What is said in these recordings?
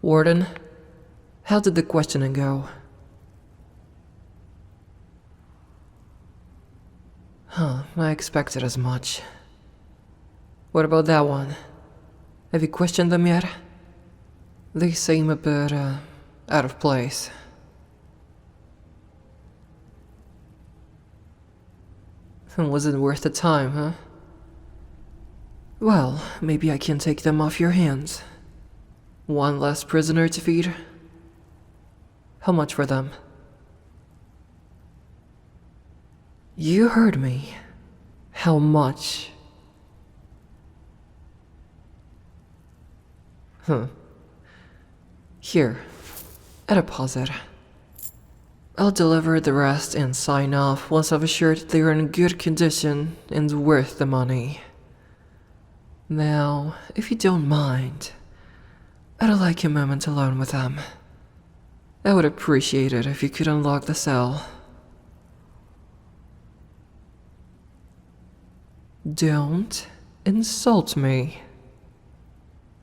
Warden, how did the questioning go? I expected as much. What about that one? Have you questioned them yet? They seem a bit, out of place. Was it worth the time, huh? Well, maybe I can take them off your hands. One less prisoner to feed. How much for them? You heard me. How much? Here, a deposit. I'll deliver the rest and sign off once I've assured they're in good condition and worth the money. Now, if you don't mind, I'd like a moment alone with them. I would appreciate it if you could unlock the cell. Don't insult me.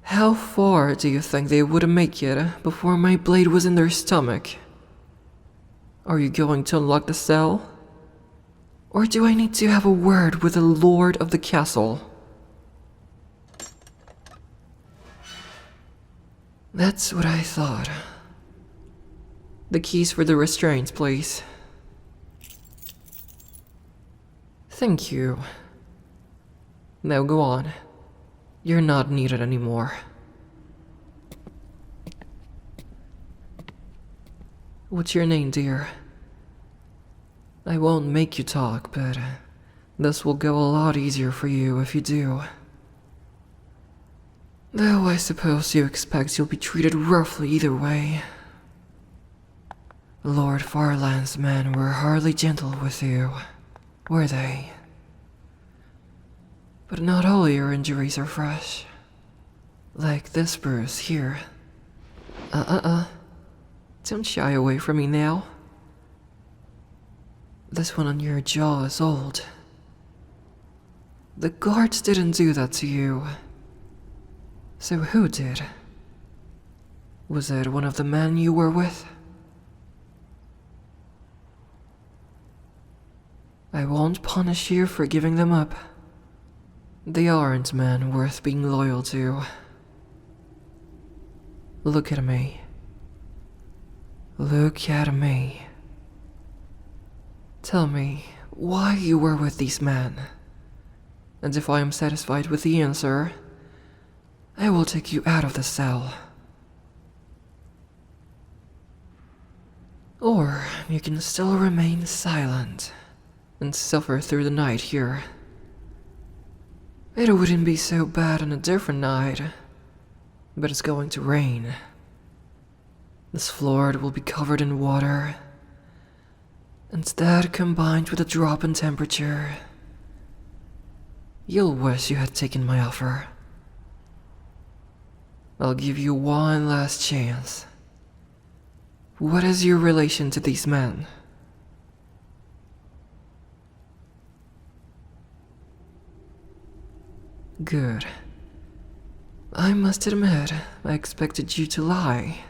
How far do you think they would make it before my blade was in their stomach? Are you going to unlock the cell? Or do I need to have a word with the lord of the castle? That's what I thought. The keys for the restraints, please. Thank you. Now go on. You're not needed anymore. What's your name, dear? I won't make you talk, but this will go a lot easier for you if you do. Though I suppose you expect you'll be treated roughly either way. Lord Farland's men were hardly gentle with you, were they? But not all your injuries are fresh. Like this bruise here. Don't shy away from me now. This one on your jaw is old. The guards didn't do that to you. So who did? Was it one of the men you were with? I won't punish you for giving them up. They aren't men worth being loyal to. Look at me. Look at me. Tell me why you were with these men. And if I am satisfied with the answer, I will take you out of the cell. Or you can still remain silent and suffer through the night here. It wouldn't be so bad on a different night, but it's going to rain. This floor will be covered in water, and that combined with a drop in temperature, you'll wish you had taken my offer. I'll give you one last chance. What is your relation to these men? Good. I must admit, I expected you to lie.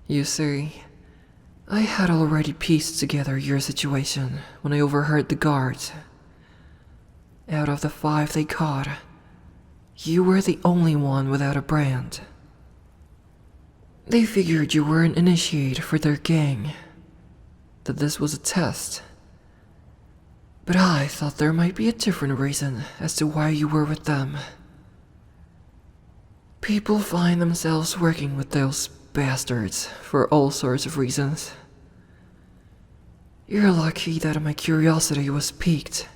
You see, I had already pieced together your situation when I overheard the guards. Out of the 5 they caught, you were the only one without a brand. They figured you were an initiate for their gang, that this was a test. But I thought there might be a different reason as to why you were with them. People find themselves working with those bastards for all sorts of reasons. You're lucky that my curiosity was piqued,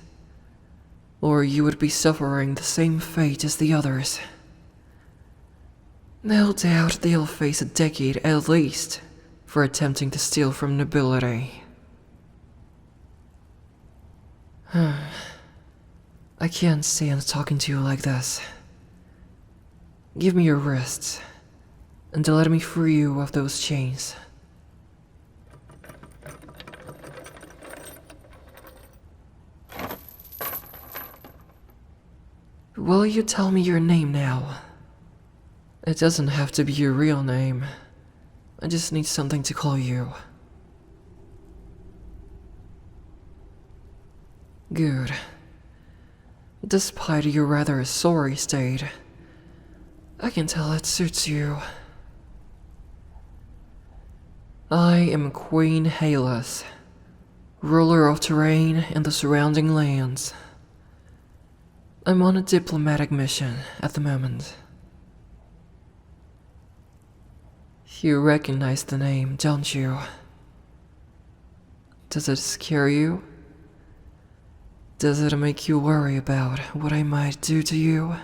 or you would be suffering the same fate as the others. No doubt they'll face a decade at least for attempting to steal from nobility. I can't stand talking to you like this. Give me your wrists, and let me free you of those chains. Will you tell me your name now? It doesn't have to be your real name. I just need something to call you. Good. Despite your rather sorry state, I can tell it suits you. I am Queen Hayless, ruler of terrain and the surrounding lands. I'm on a diplomatic mission at the moment. You recognize the name, don't you? Does it scare you? Does it make you worry about what I might do to you?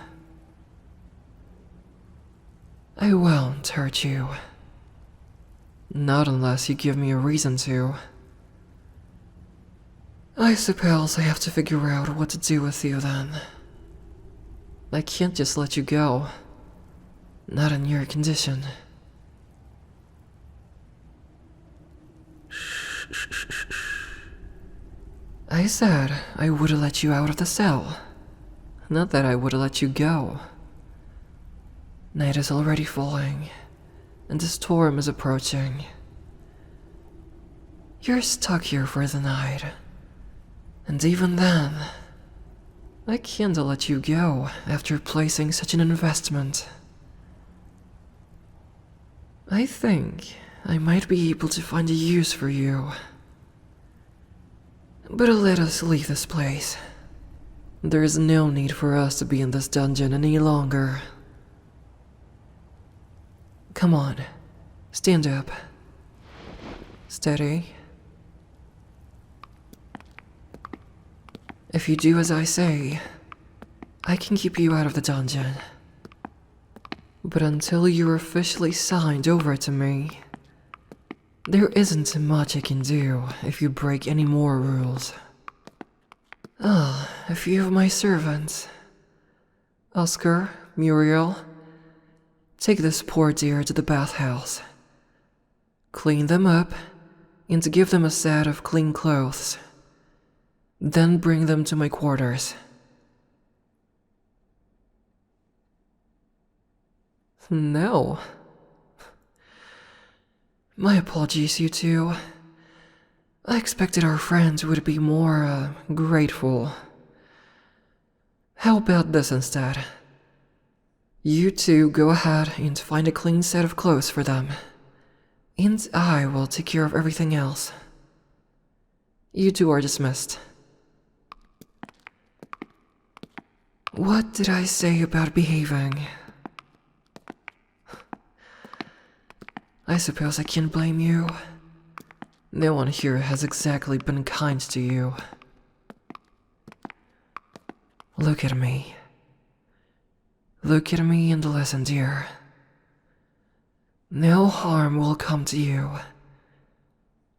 I won't hurt you. Not unless you give me a reason to. I suppose I have to figure out what to do with you then. I can't just let you go. Not in your condition. I said I would have let you out of the cell. Not that I would have let you go. Night is already falling, and the storm is approaching. You're stuck here for the night. And even then, I can't let you go after placing such an investment. I think I might be able to find a use for you. But let us leave this place. There is no need for us to be in this dungeon any longer. Come on, stand up. Steady. If you do as I say, I can keep you out of the dungeon. But until you're officially signed over to me, there isn't much I can do if you break any more rules. A few of my servants. Oscar, Muriel, take this poor dear to the bathhouse. Clean them up, and give them a set of clean clothes. Then bring them to my quarters. No. My apologies, you two. I expected our friends would be more, grateful. How about this instead? You two go ahead and find a clean set of clothes for them, and I will take care of everything else. You two are dismissed. What did I say about behaving? I suppose I can't blame you. No one here has exactly been kind to you. Look at me. Look at me and listen, dear. No harm will come to you.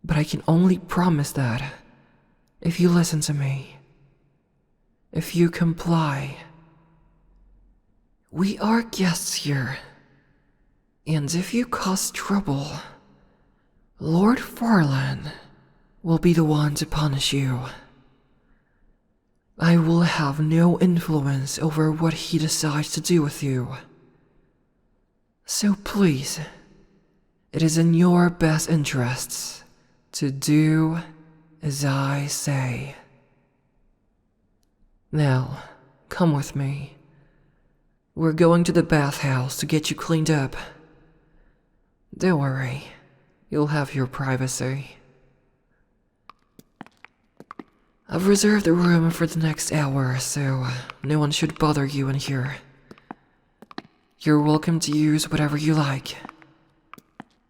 But I can only promise that if you listen to me. If you comply. We are guests here. And if you cause trouble, Lord Farlan will be the one to punish you. I will have no influence over what he decides to do with you. So please, it is in your best interests to do as I say. Now, come with me. We're going to the bathhouse to get you cleaned up. Don't worry, you'll have your privacy. I've reserved the room for the next hour, so no one should bother you in here. You're welcome to use whatever you like.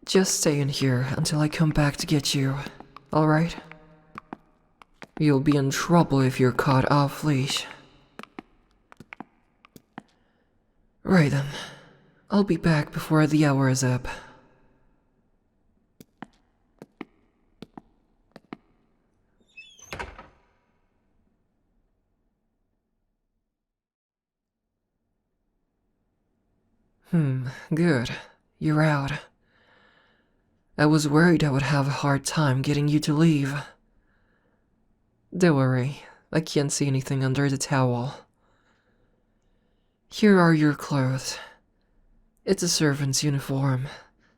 Just stay in here until I come back to get you, alright? You'll be in trouble if you're caught off leash. Right then, I'll be back before the hour is up. Good. You're out. I was worried I would have a hard time getting you to leave. Don't worry, I can't see anything under the towel. Here are your clothes. It's a servant's uniform,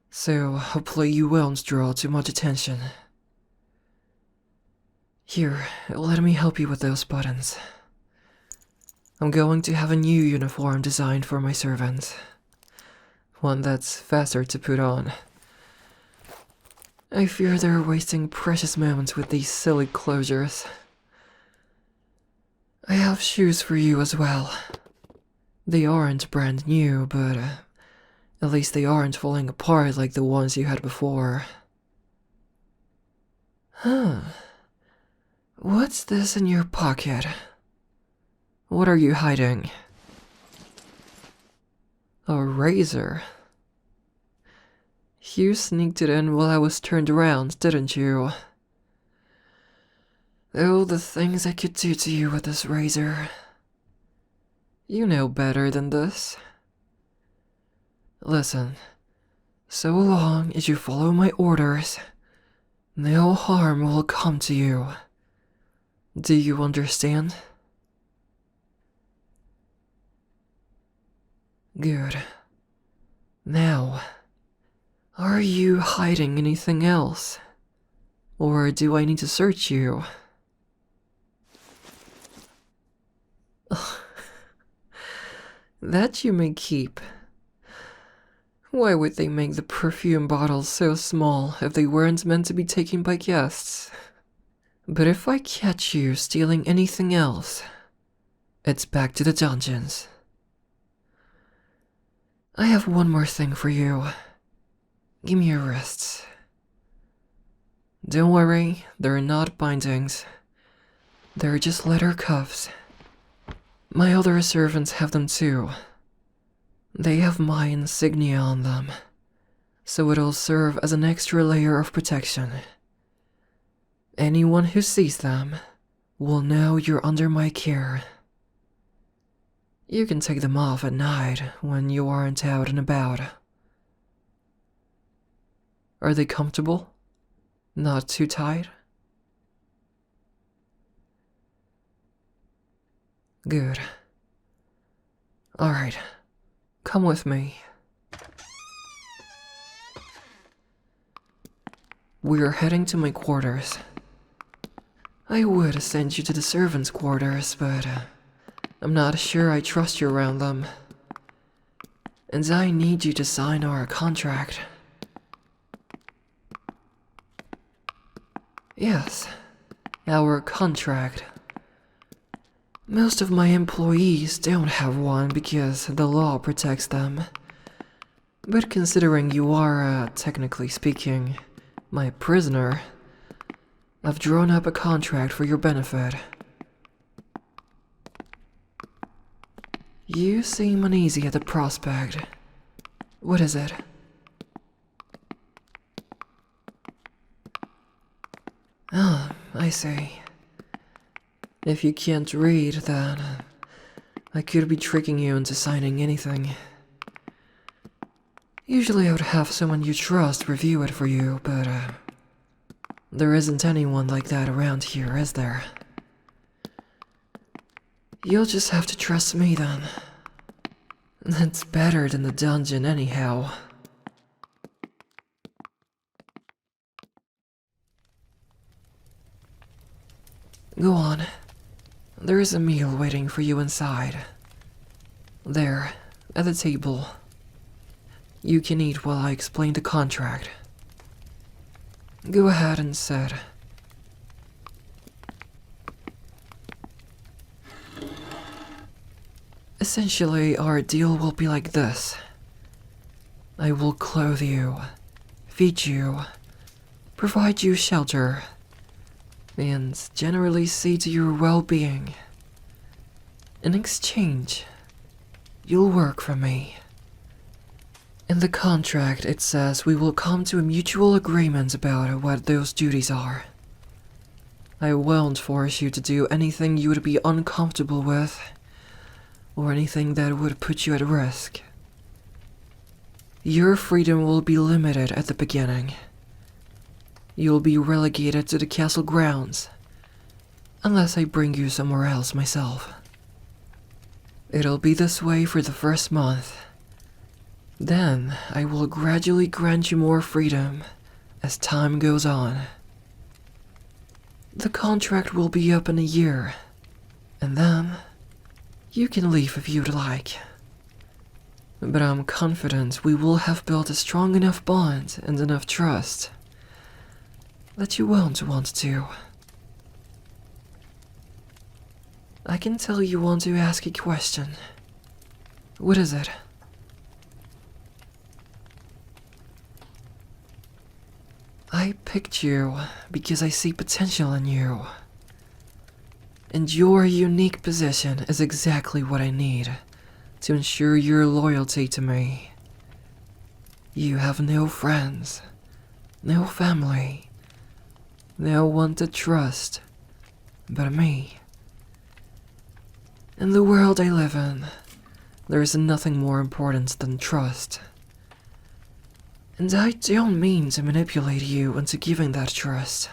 so hopefully you won't draw too much attention. Here, let me help you with those buttons. I'm going to have a new uniform designed for my servants. One that's faster to put on. I fear they're wasting precious moments with these silly closures. I have shoes for you as well. They aren't brand new, but at least they aren't falling apart like the ones you had before. Huh. What's this in your pocket? What are you hiding? A razor? You sneaked it in while I was turned around, didn't you? Oh, the things I could do to you with this razor. You know better than this. Listen, so long as you follow my orders, no harm will come to you. Do you understand? Good. Now, are you hiding anything else? Or do I need to search you? That you may keep. Why would they make the perfume bottles so small if they weren't meant to be taken by guests? But if I catch you stealing anything else, it's back to the dungeons. I have one more thing for you. Give me your wrists. Don't worry, they're not bindings. They're just leather cuffs. My other servants have them too. They have my insignia on them, so it'll serve as an extra layer of protection. Anyone who sees them will know you're under my care. You can take them off at night when you aren't out and about. Are they comfortable? Not too tight? Good. Alright, come with me. We're heading to my quarters. I would send you to the servants' quarters, but I'm not sure I trust you around them. And I need you to sign our contract. Yes, our contract. Most of my employees don't have one because the law protects them. But considering you are, technically speaking, my prisoner, I've drawn up a contract for your benefit. You seem uneasy at the prospect. What is it? Ah, I see. If you can't read, then I could be tricking you into signing anything. Usually I would have someone you trust review it for you, but there isn't anyone like that around here, is there? You'll just have to trust me then. It's better than the dungeon anyhow. Go on. There is a meal waiting for you inside. There, at the table. You can eat while I explain the contract. Go ahead and sit. Essentially, our deal will be like this. I will clothe you, feed you, provide you shelter, and generally see to your well-being. In exchange, you'll work for me. In the contract, it says we will come to a mutual agreement about what those duties are. I won't force you to do anything you would be uncomfortable with, or anything that would put you at risk. Your freedom will be limited at the beginning. You'll be relegated to the castle grounds, unless I bring you somewhere else myself. It'll be this way for the first month. Then I will gradually grant you more freedom as time goes on. The contract will be up in a year, and then you can leave if you'd like. But I'm confident we will have built a strong enough bond and enough trust that you won't want to. I can tell you want to ask a question. What is it? I picked you because I see potential in you. And your unique position is exactly what I need to ensure your loyalty to me. You have no friends, no family, no one to trust but me. In the world I live in, there is nothing more important than trust. And I don't mean to manipulate you into giving that trust.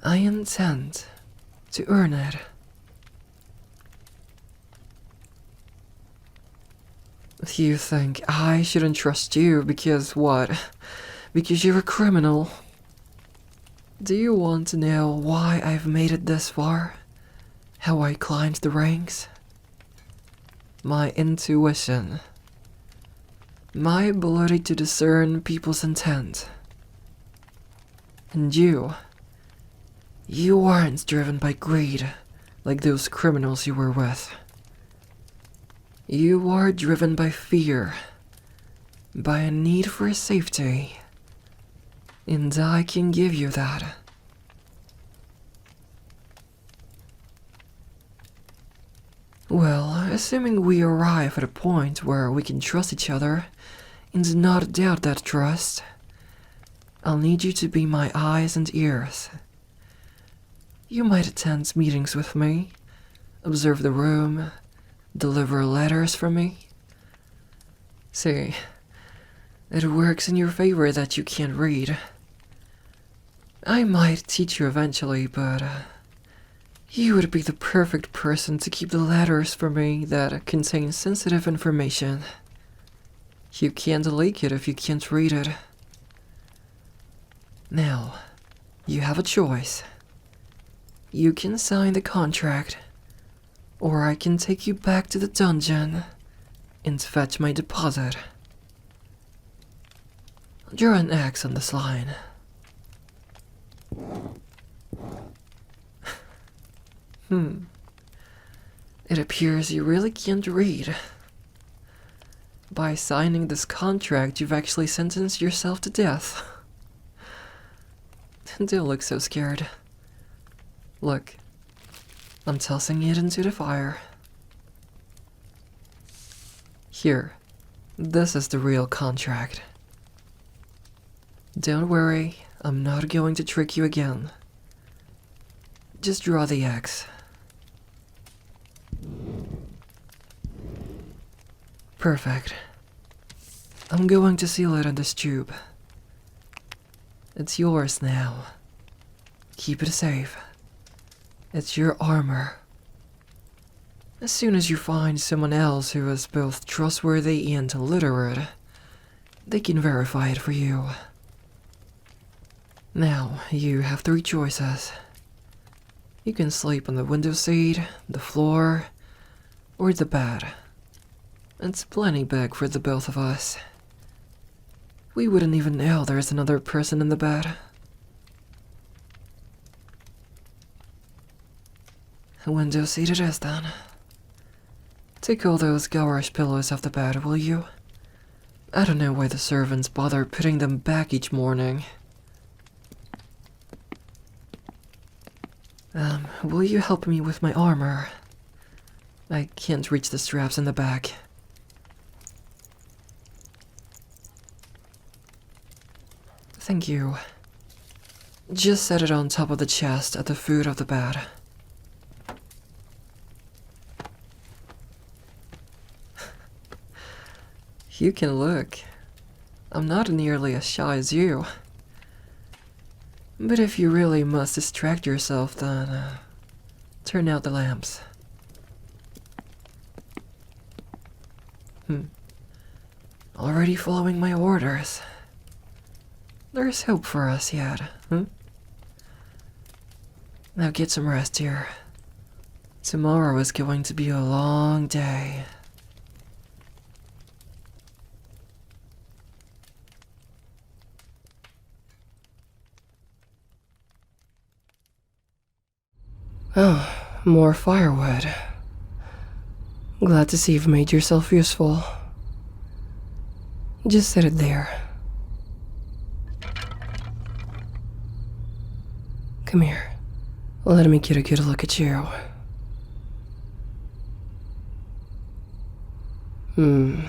I intend to earn it. You think I shouldn't trust you because what? Because you're a criminal? Do you want to know why I've made it this far? How I climbed the ranks? My intuition. My ability to discern people's intent. And you aren't driven by greed like those criminals you were with. You are driven by fear, by a need for safety, and I can give you that. Well, assuming we arrive at a point where we can trust each other and not doubt that trust, I'll need you to be my eyes and ears. You might attend meetings with me, observe the room, deliver letters for me. See, it works in your favor that you can't read. I might teach you eventually, but you would be the perfect person to keep the letters for me that contain sensitive information. You can't leak it if you can't read it. Now, you have a choice. You can sign the contract, or I can take you back to the dungeon and fetch my deposit. Draw an X on this line. It appears you really can't read. By signing this contract, you've actually sentenced yourself to death. Don't look so scared. Look, I'm tossing it into the fire. Here, this is the real contract. Don't worry, I'm not going to trick you again. Just draw the X. Perfect. I'm going to seal it in this tube. It's yours now. Keep it safe. It's your armor. As soon as you find someone else who is both trustworthy and literate, they can verify it for you. Now, you have 3 choices. You can sleep on the window seat, the floor, or the bed. It's plenty big for the both of us. We wouldn't even know there's another person in the bed. Window seat it is then. Take all those garish pillows off the bed, will you? I don't know why the servants bother putting them back each morning. Will you help me with my armor? I can't reach the straps in the back. Thank you. Just set it on top of the chest at the foot of the bed. You can look. I'm not nearly as shy as you. But if you really must distract yourself, then turn out the lamps. Already following my orders. There's hope for us yet, hmm? Now get some rest here. Tomorrow is going to be a long day. Oh, more firewood. Glad to see you've made yourself useful. Just set it there. Come here. Let me get a good look at you.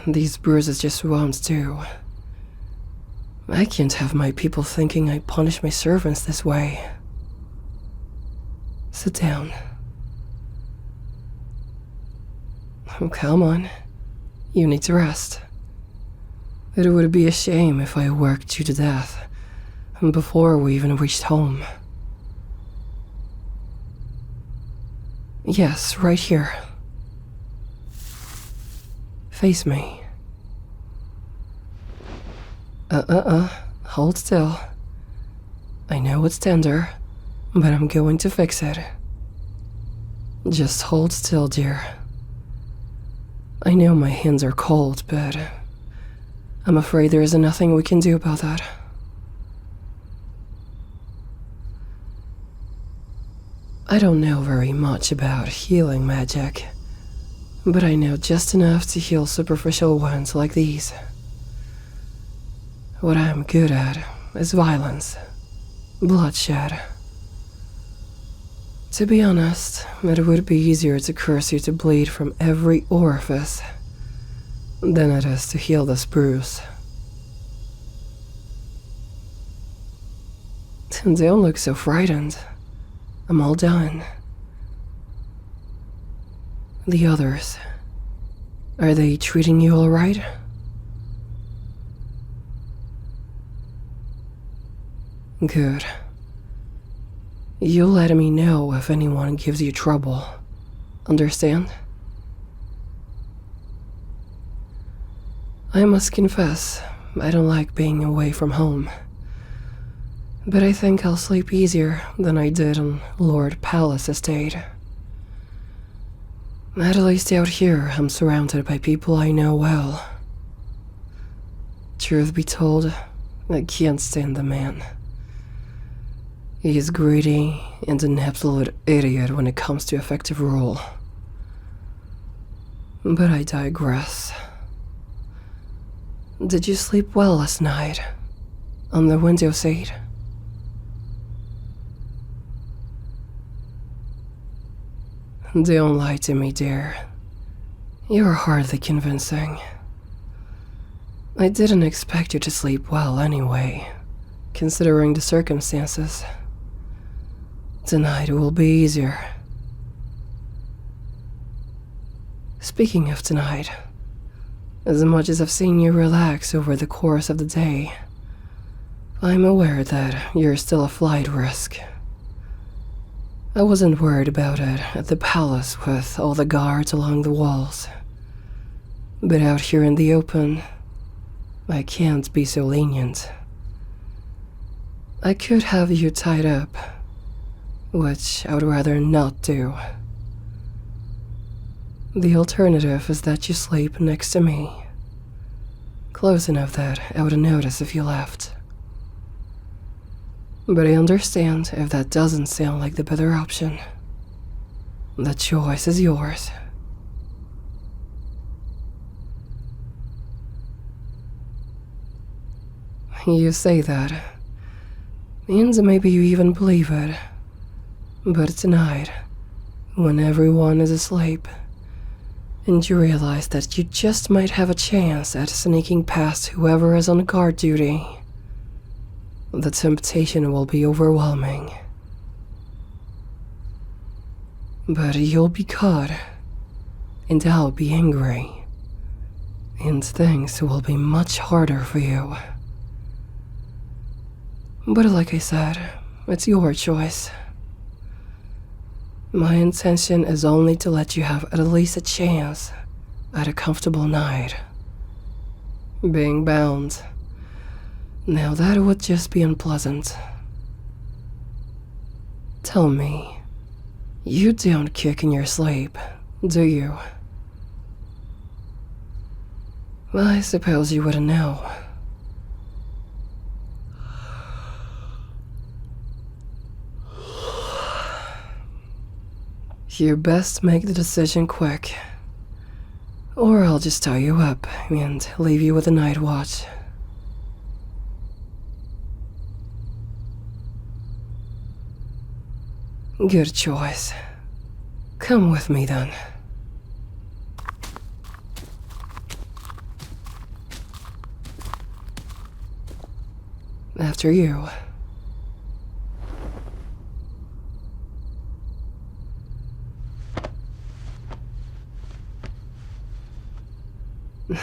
These bruises just won't do. I can't have my people thinking I punish my servants this way. Sit down. Oh, come on. You need to rest. It would be a shame if I worked you to death before we even reached home. Yes, right here. Face me. Hold still. I know it's tender, but I'm going to fix it. Just hold still, dear. I know my hands are cold, but I'm afraid there is nothing we can do about that. I don't know very much about healing magic, but I know just enough to heal superficial wounds like these. What I'm good at is violence, bloodshed. To be honest, it would be easier to curse you to bleed from every orifice than it is to heal this bruise. Don't look so frightened. I'm all done. The others, are they treating you all right? Good. You'll let me know if anyone gives you trouble. Understand? I must confess, I don't like being away from home. But I think I'll sleep easier than I did on Lord Palace Estate. At least out here, I'm surrounded by people I know well. Truth be told, I can't stand the man. He is greedy and an absolute idiot when it comes to effective rule. But I digress. Did you sleep well last night? On the window seat? Don't lie to me, dear. You're hardly convincing. I didn't expect you to sleep well anyway, considering the circumstances. Tonight will be easier. Speaking of tonight, as much as I've seen you relax over the course of the day, I'm aware that you're still a flight risk. I wasn't worried about it at the palace with all the guards along the walls. But out here in the open, I can't be so lenient. I could have you tied up, which I would rather not do. The alternative is that you sleep next to me, close enough that I would notice if you left. But I understand if that doesn't sound like the better option. The choice is yours. You say that, and maybe you even believe it. But tonight, when everyone is asleep, and you realize that you just might have a chance at sneaking past whoever is on guard duty, the temptation will be overwhelming. But you'll be caught, and I'll be angry, and things will be much harder for you. But like I said, it's your choice. My intention is only to let you have at least a chance at a comfortable night. Being bound. Now that would just be unpleasant. Tell me, you don't kick in your sleep, do you? I suppose you wouldn't know. You best make the decision quick, or I'll just tie you up and leave you with the night watch. Good choice. Come with me then. After you.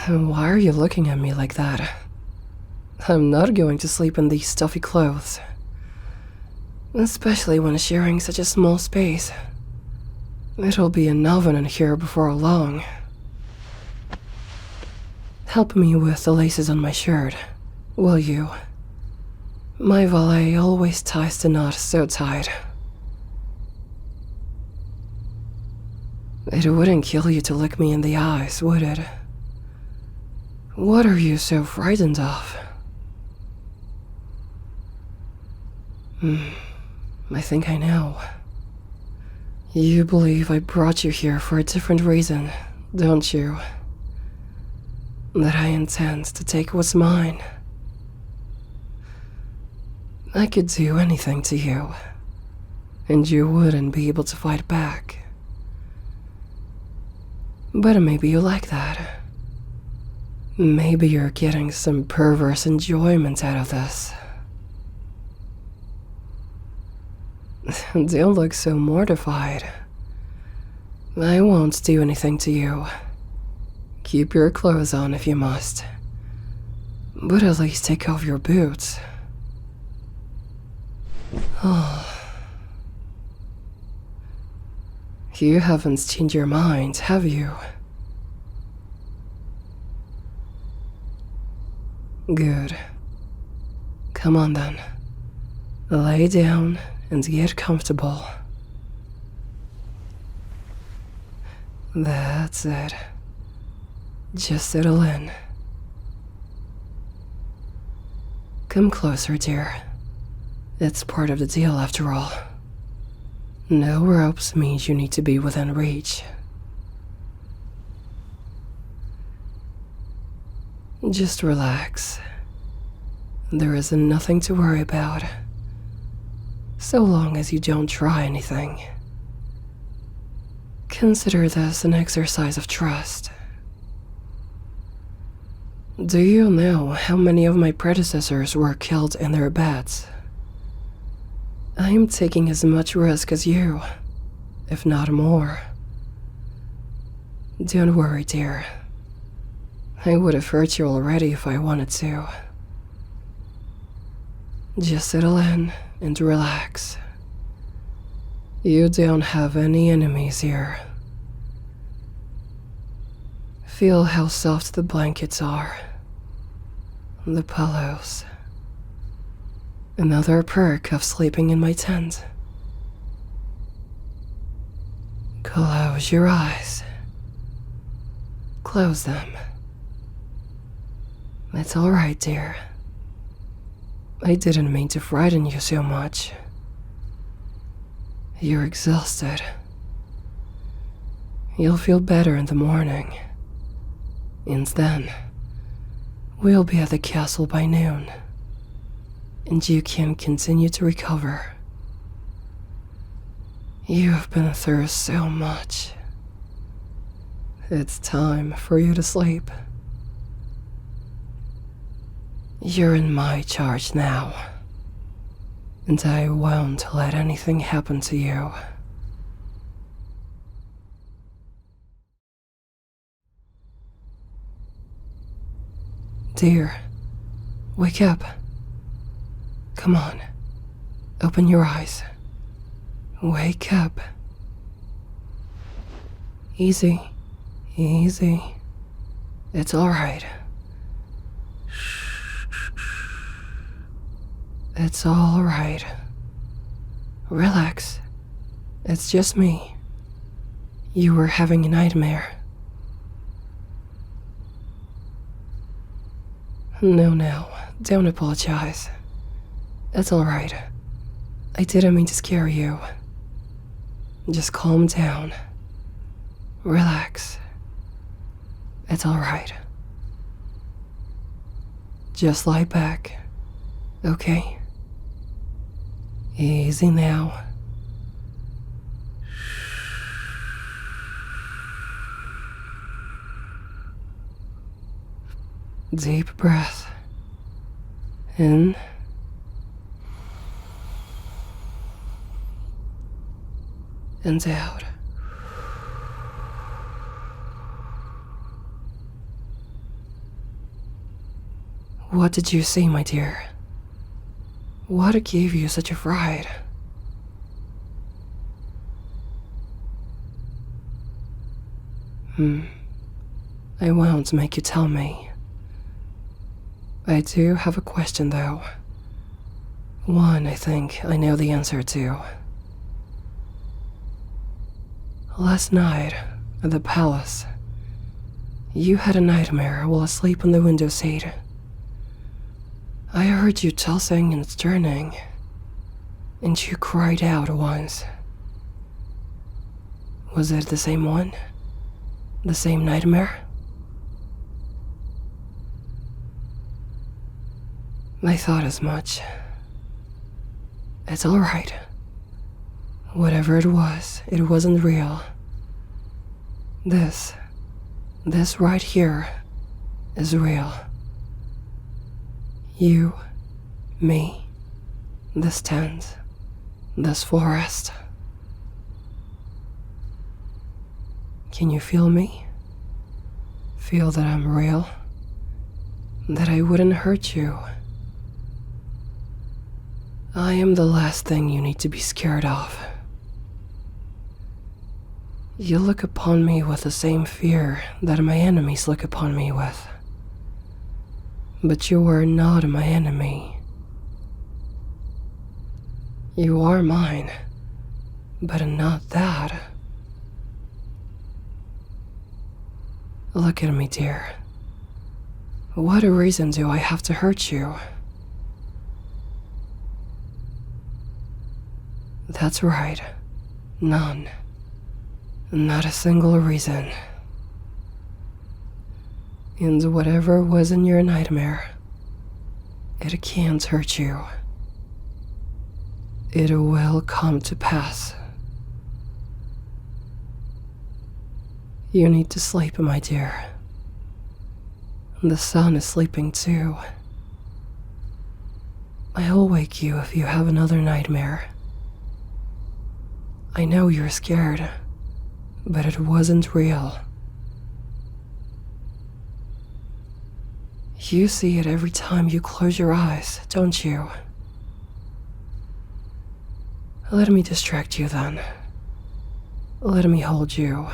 Why are you looking at me like that? I'm not going to sleep in these stuffy clothes. Especially when sharing such a small space. It'll be an oven in here before long. Help me with the laces on my shirt, will you? My valet always ties the knot so tight. It wouldn't kill you to look me in the eyes, would it? What are you so frightened of? I think I know. You believe I brought you here for a different reason, don't you? That I intend to take what's mine. I could do anything to you, and you wouldn't be able to fight back. But maybe you like that. Maybe you're getting some perverse enjoyment out of this. Don't look so mortified. I won't do anything to you. Keep your clothes on if you must. But at least take off your boots. Oh. You haven't changed your mind, have you? Good. Come on then. Lay down and get comfortable. That's it. Just settle in. Come closer, dear. It's part of the deal after all. No ropes means you need to be within reach. Just relax. There is nothing to worry about. So long as you don't try anything. Consider this an exercise of trust. Do you know how many of my predecessors were killed in their beds? I am taking as much risk as you, if not more. Don't worry, dear. I would have hurt you already if I wanted to. Just settle in and relax. You don't have any enemies here. Feel how soft the blankets are. The pillows. Another perk of sleeping in my tent. Close your eyes. Close them. It's all right, dear. I didn't mean to frighten you so much. You're exhausted. You'll feel better in the morning. And then, we'll be at the castle by noon. And you can continue to recover. You have been through so much. It's time for you to sleep. You're in my charge now, and I won't let anything happen to you. Dear, wake up. Come on, open your eyes. Wake up. Easy, easy. It's all right. It's all right. Relax. It's just me. You were having a nightmare. No, don't apologize. It's all right. I didn't mean to scare you. Just calm down. Relax. It's all right. Just lie back, okay? Easy now. Deep breath. In. And out. What did you see, my dear? What gave you such a fright? I won't make you tell me. I do have a question, though. One I think I know the answer to. Last night, at the palace, you had a nightmare while asleep on the window seat. I heard you tossing and turning, and you cried out once. Was it the same one? The same nightmare? I thought as much. It's all right. Whatever it wasn't real. This right here is real. You, me, this tent, this forest. Can you feel me? Feel that I'm real? That I wouldn't hurt you? I am the last thing you need to be scared of. You look upon me with the same fear that my enemies look upon me with. But you are not my enemy. You are mine, but not that. Look at me, dear. What reason do I have to hurt you? That's right. None. Not a single reason. And whatever was in your nightmare, it can't hurt you. It will come to pass. You need to sleep, my dear. The sun is sleeping too. I'll wake you if you have another nightmare. I know you're scared, but it wasn't real. You see it every time you close your eyes, don't you? Let me distract you then. Let me hold you.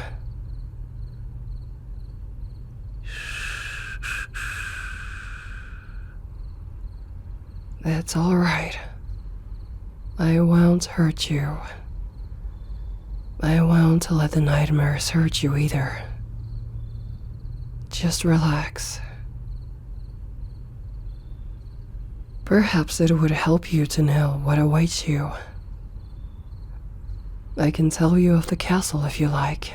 It's all right. I won't hurt you. I won't let the nightmares hurt you either. Just relax. Perhaps it would help you to know what awaits you. I can tell you of the castle if you like.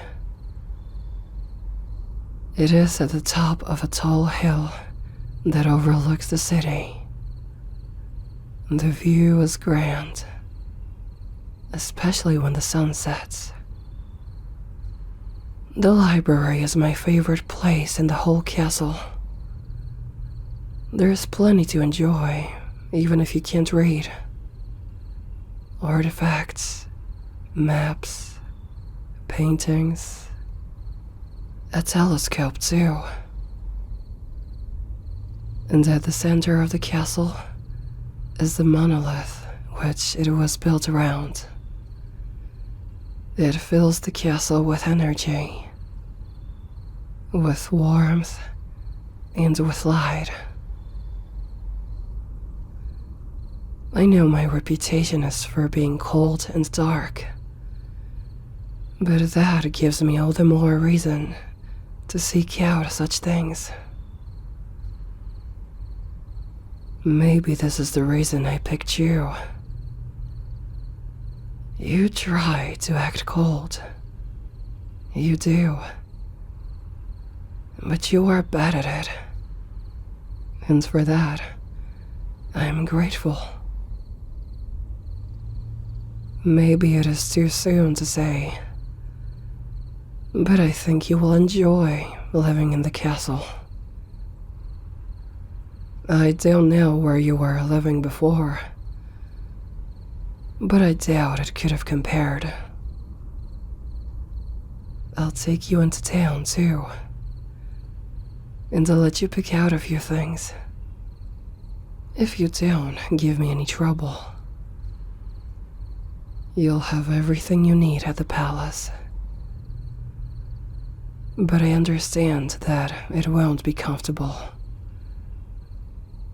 It is at the top of a tall hill that overlooks the city. The view is grand, especially when the sun sets. The library is my favorite place in the whole castle. There's plenty to enjoy, even if you can't read. Artifacts, maps, paintings, a telescope too. And at the center of the castle is the monolith which it was built around. It fills the castle with energy, with warmth, and with light. I know my reputation is for being cold and dark, but that gives me all the more reason to seek out such things. Maybe this is the reason I picked you. You try to act cold. You do. But you are bad at it. And for that, I'm grateful. Maybe it is too soon to say, but I think you will enjoy living in the castle. I don't know where you were living before, but I doubt it could have compared. I'll take you into town too, and I'll let you pick out a few things. If you don't give me any trouble, you'll have everything you need at the palace. But I understand that it won't be comfortable.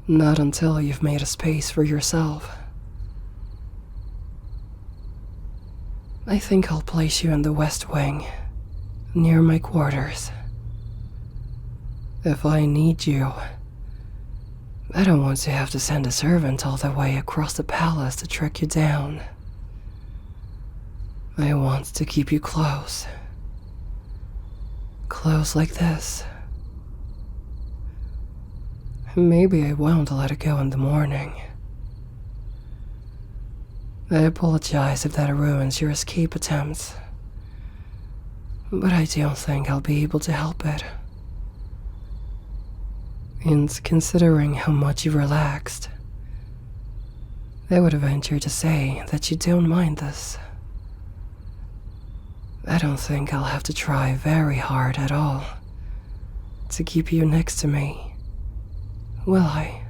Not until you've made a space for yourself. I think I'll place you in the West Wing, near my quarters. If I need you, I don't want to have to send a servant all the way across the palace to track you down. I want to keep you close. Close like this. Maybe I won't let it go in the morning. I apologize if that ruins your escape attempts, but I don't think I'll be able to help it. And considering how much you've relaxed, I would venture to say that you don't mind this. I don't think I'll have to try very hard at all to keep you next to me. Will I?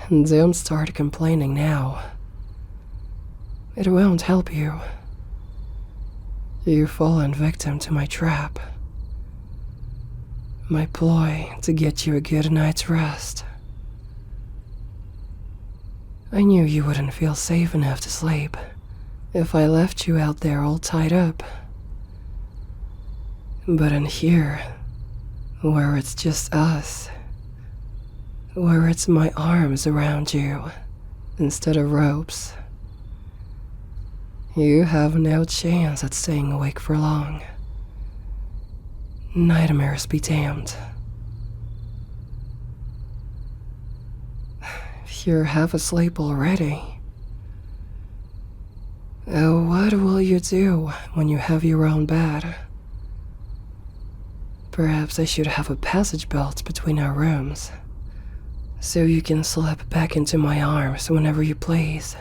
Don't start complaining now. It won't help you. You've fallen victim to my trap. My ploy to get you a good night's rest. I knew you wouldn't feel safe enough to sleep if I left you out there all tied up. But in here, where it's just us, where it's my arms around you instead of ropes, you have no chance at staying awake for long. Nightmares be damned. You're half asleep already. Oh, what will you do when you have your own bed? Perhaps I should have a passage built between our rooms, so you can slip back into my arms whenever you please.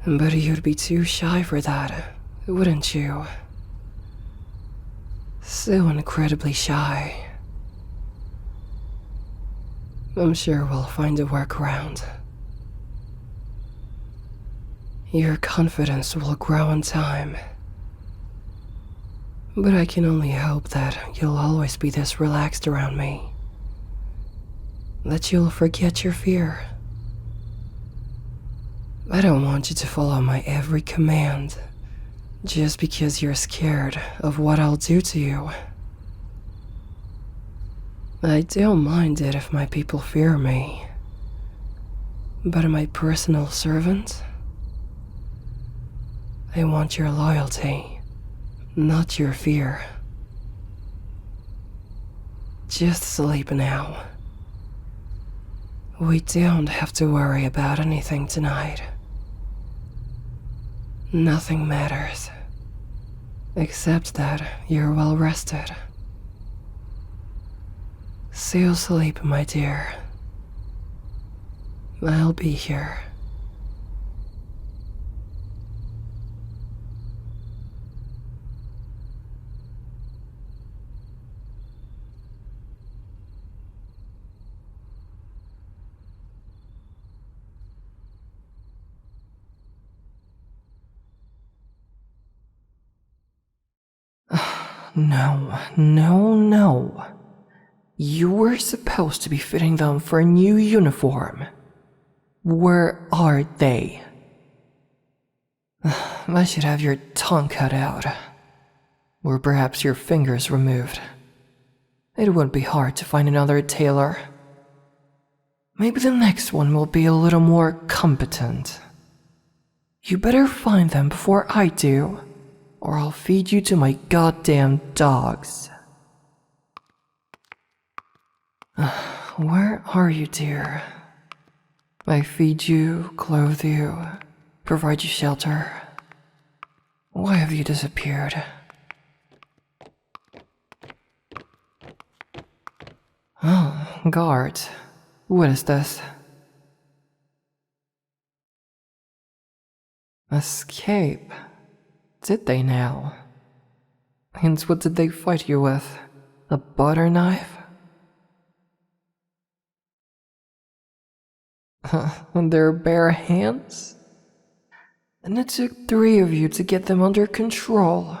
But you'd be too shy for that, wouldn't you? So incredibly shy. I'm sure we'll find a workaround. Your confidence will grow in time. But I can only hope that you'll always be this relaxed around me. That you'll forget your fear. I don't want you to follow my every command just because you're scared of what I'll do to you. I don't mind it if my people fear me. But my personal servant? I want your loyalty, not your fear. Just sleep now. We don't have to worry about anything tonight. Nothing matters, except that you're well rested. So sleep, my dear. I'll be here. No, no, no. You were supposed to be fitting them for a new uniform. Where are they? I should have your tongue cut out. Or perhaps your fingers removed. It wouldn't be hard to find another tailor. Maybe the next one will be a little more competent. You better find them before I do, or I'll feed you to my goddamn dogs. Where are you, dear? I feed you, clothe you, provide you shelter. Why have you disappeared? Oh, guard. What is this? Escape? Did they now? And what did they fight you with? A butter knife? Their bare hands? And it took 3 of you to get them under control.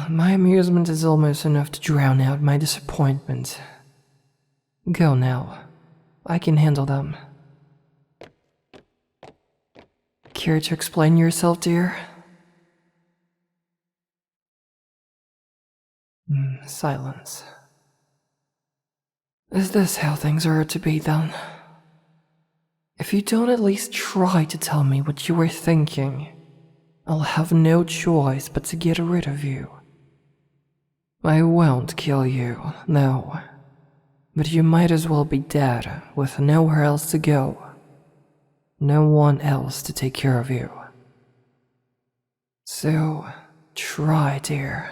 My amusement is almost enough to drown out my disappointment. Go now. I can handle them. Care to explain yourself, dear? Silence. Is this how things are to be, then? If you don't at least try to tell me what you were thinking, I'll have no choice but to get rid of you. I won't kill you, no. But you might as well be dead, with nowhere else to go. No one else to take care of you. So, try, dear.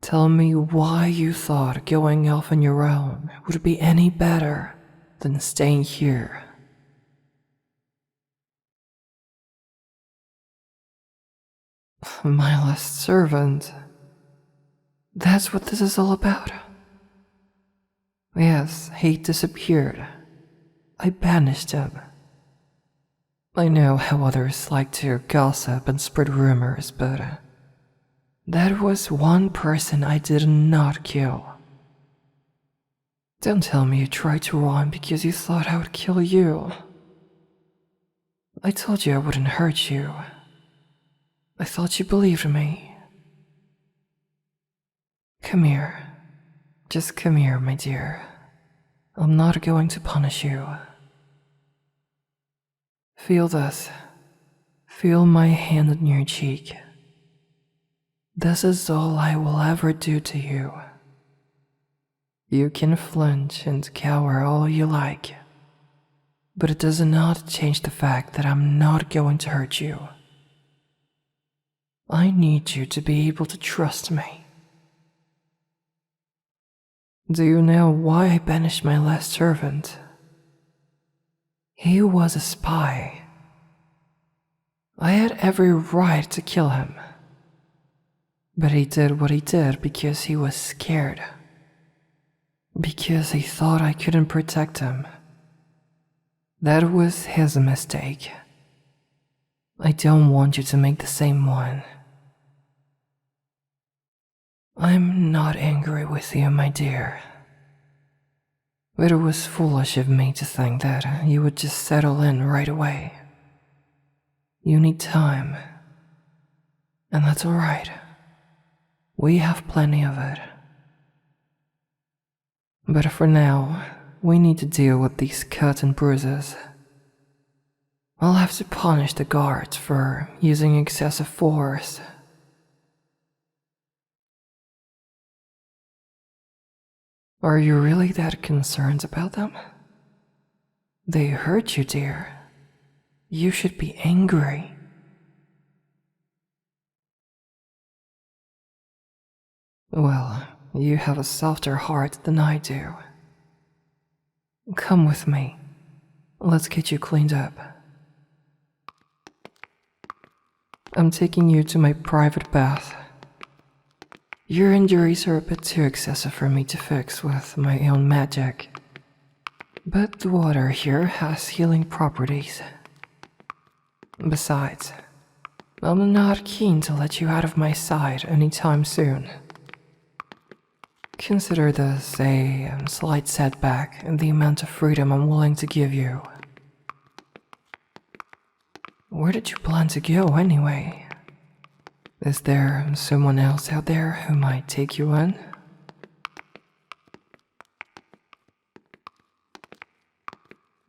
Tell me why you thought going off on your own would be any better than staying here. My last servant. That's what this is all about. Yes, he disappeared. I banished him. I know how others like to gossip and spread rumors, but that was one person I did not kill. Don't tell me you tried to run because you thought I would kill you. I told you I wouldn't hurt you. I thought you believed me. Come here. Just come here, my dear. I'm not going to punish you. Feel this. Feel my hand on your cheek. This is all I will ever do to you. You can flinch and cower all you like, but it does not change the fact that I'm not going to hurt you. I need you to be able to trust me. Do you know why I banished my last servant? He was a spy. I had every right to kill him. But he did what he did because he was scared. Because he thought I couldn't protect him. That was his mistake. I don't want you to make the same one. I'm not angry with you, my dear. But it was foolish of me to think that you would just settle in right away. You need time. And that's alright. We have plenty of it. But for now, we need to deal with these cuts and bruises. I'll have to punish the guards for using excessive force. Are you really that concerned about them? They hurt you, dear. You should be angry. Well, you have a softer heart than I do. Come with me. Let's get you cleaned up. I'm taking you to my private bath. Your injuries are a bit too excessive for me to fix with my own magic. But the water here has healing properties. Besides, I'm not keen to let you out of my sight anytime soon. Consider this a slight setback in the amount of freedom I'm willing to give you. Where did you plan to go anyway? Is there someone else out there who might take you in?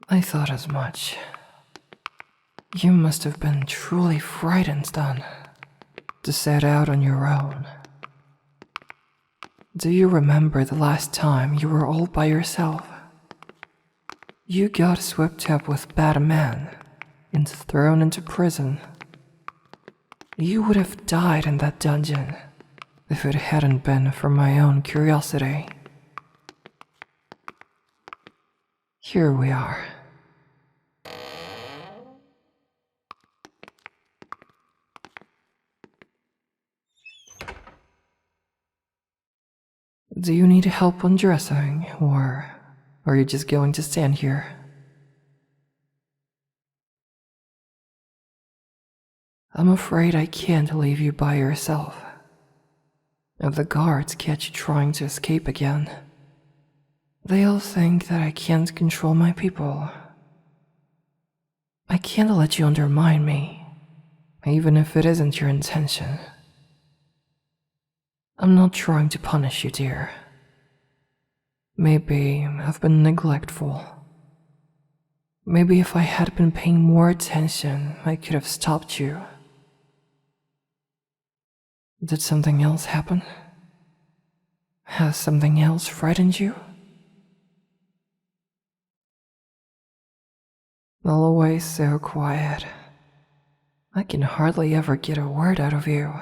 I thought as much. You must have been truly frightened then, to set out on your own. Do you remember the last time you were all by yourself? You got swept up with bad men and thrown into prison. You would have died in that dungeon if it hadn't been for my own curiosity. Here we are. Do you need help undressing, or are you just going to stand here? I'm afraid I can't leave you by yourself. If the guards catch you trying to escape again, they'll think that I can't control my people. I can't let you undermine me, even if it isn't your intention. I'm not trying to punish you, dear. Maybe I've been neglectful. Maybe if I had been paying more attention, I could have stopped you. Did something else happen? Has something else frightened you? Always so quiet. I can hardly ever get a word out of you.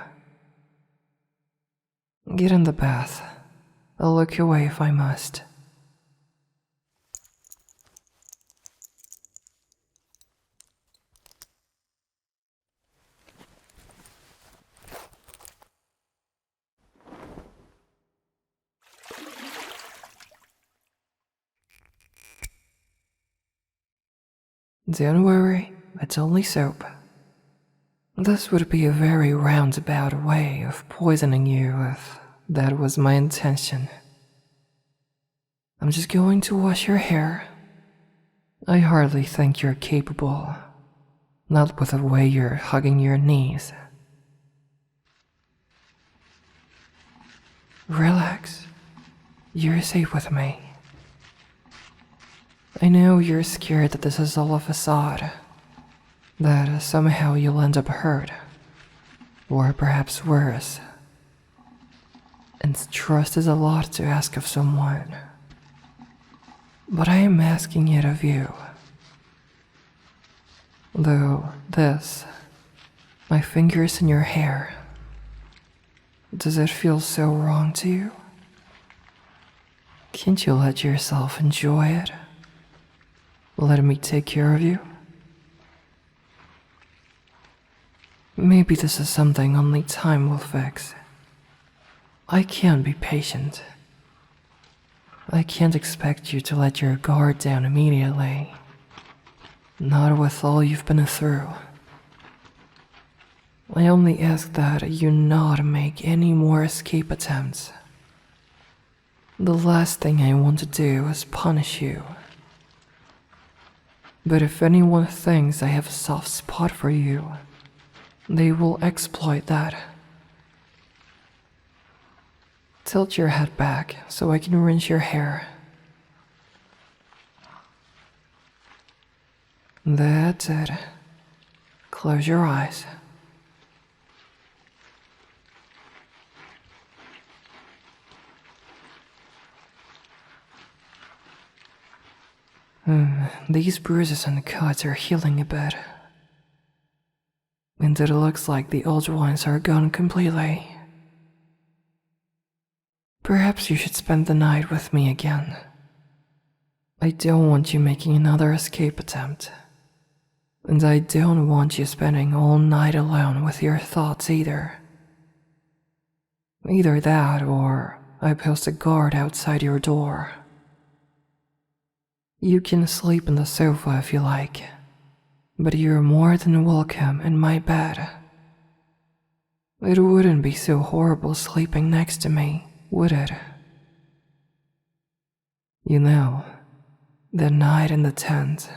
Get in the bath. I'll look away if I must. Don't worry, it's only soap. This would be a very roundabout way of poisoning you if that was my intention. I'm just going to wash your hair. I hardly think you're capable, not with the way you're hugging your knees. Relax. You're safe with me. I know you're scared that this is all a facade, that somehow you'll end up hurt, or perhaps worse. And trust is a lot to ask of someone, but I am asking it of you. Though this, my fingers in your hair, does it feel so wrong to you? Can't you let yourself enjoy it? Let me take care of you? Maybe this is something only time will fix. I can't be patient. I can't expect you to let your guard down immediately. Not with all you've been through. I only ask that you not make any more escape attempts. The last thing I want to do is punish you. But if anyone thinks I have a soft spot for you, they will exploit that. Tilt your head back so I can rinse your hair. That's it. Close your eyes. These bruises and cuts are healing a bit. And it looks like the old ones are gone completely. Perhaps you should spend the night with me again. I don't want you making another escape attempt. And I don't want you spending all night alone with your thoughts either. Either that or I post a guard outside your door. You can sleep on the sofa if you like, but you're more than welcome in my bed. It wouldn't be so horrible sleeping next to me, would it? You know, that night in the tent,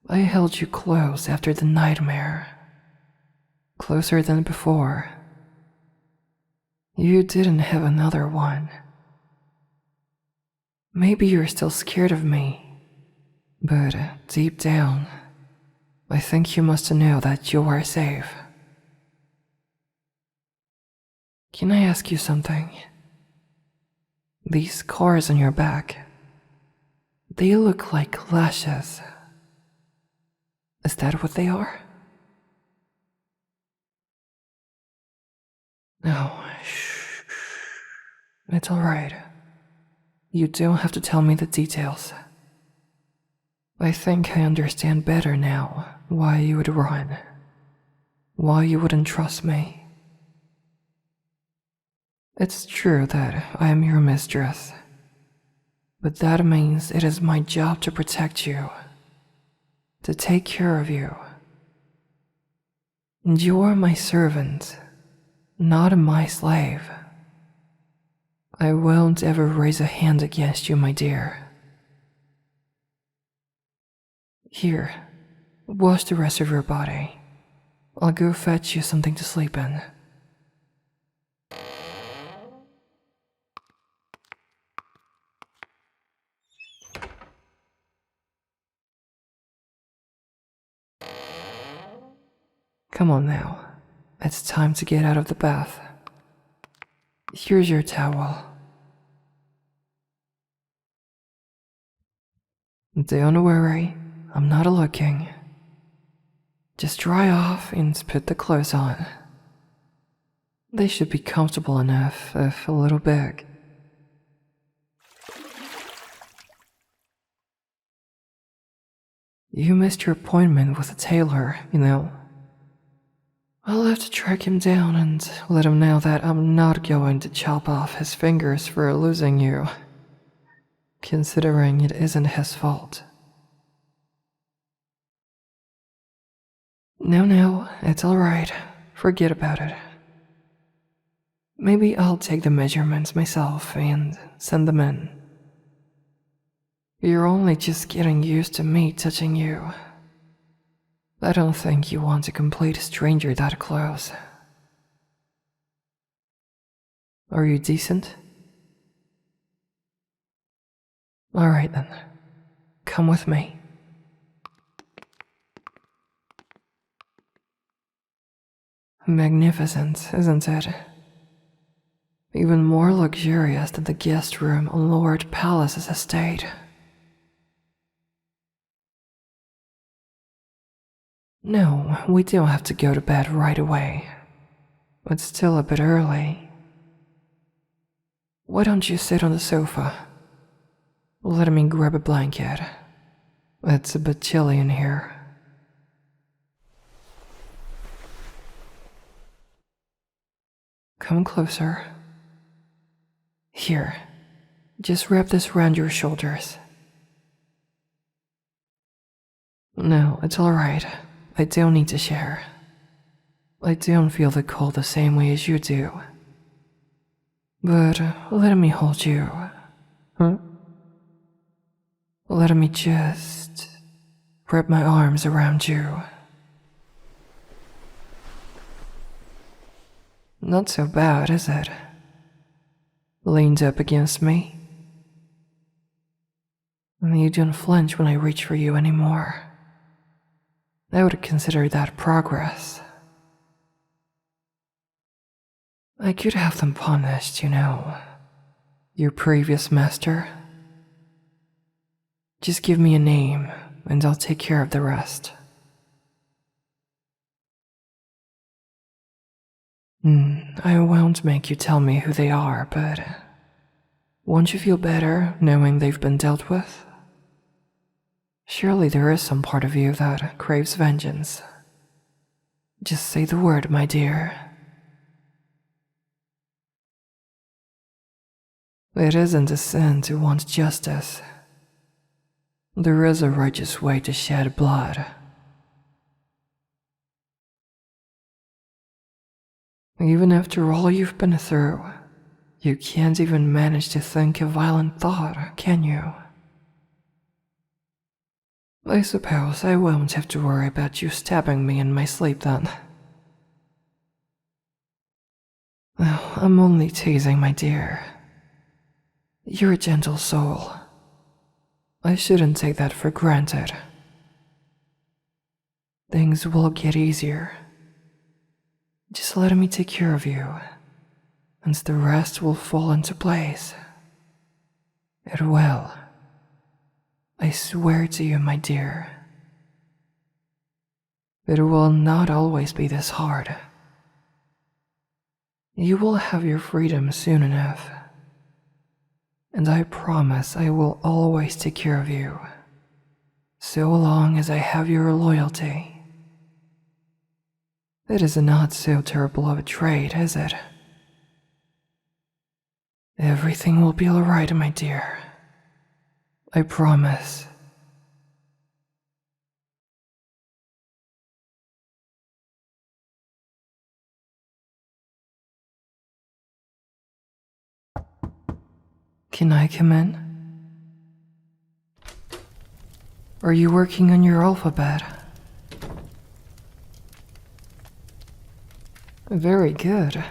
I held you close after the nightmare. Closer than before. You didn't have another one. Maybe you're still scared of me, but deep down, I think you must know that you are safe. Can I ask you something? These scars on your back, they look like lashes. Is that what they are? No, shh. It's alright. You don't have to tell me the details. I think I understand better now why you would run. Why you wouldn't trust me. It's true that I am your mistress, but that means it is my job to protect you, to take care of you. And you are my servant, not my slave. I won't ever raise a hand against you, my dear. Here, wash the rest of your body. I'll go fetch you something to sleep in. Come on now, it's time to get out of the bath. Here's your towel. Don't worry, I'm not looking. Just dry off and put the clothes on. They should be comfortable enough, if a little big. You missed your appointment with the tailor, you know. I'll have to track him down and let him know that I'm not going to chop off his fingers for losing you, considering it isn't his fault. No, it's alright. Forget about it. Maybe I'll take the measurements myself and send them in. You're only just getting used to me touching you. I don't think you want a complete stranger that close. Are you decent? Alright then. Come with me. Magnificent, isn't it? Even more luxurious than the guest room on Lord Palace's estate. No, we don't have to go to bed right away. It's still a bit early. Why don't you sit on the sofa? Let me grab a blanket. It's a bit chilly in here. Come closer. Here, just wrap this around your shoulders. No, it's alright. I don't need to share. I don't feel the cold the same way as you do. But let me hold you. Huh? Let me just wrap my arms around you. Not so bad, is it? Leaned up against me. And you don't flinch when I reach for you anymore. I would consider that progress. I could have them punished, you know. Your previous master. Just give me a name, and I'll take care of the rest. I won't make you tell me who they are, but won't you feel better knowing they've been dealt with? Surely there is some part of you that craves vengeance. Just say the word, my dear. It isn't a sin to want justice. There is a righteous way to shed blood. Even after all you've been through, you can't even manage to think a violent thought, can you? I suppose I won't have to worry about you stabbing me in my sleep then. Oh, I'm only teasing, my dear. You're a gentle soul. I shouldn't take that for granted. Things will get easier. Just let me take care of you, and the rest will fall into place. It will. I swear to you, my dear. It will not always be this hard. You will have your freedom soon enough. And I promise I will always take care of you, so long as I have your loyalty. It is not so terrible of a trait, is it? Everything will be alright, my dear. I promise. Can I come in? Are you working on your alphabet? Very good.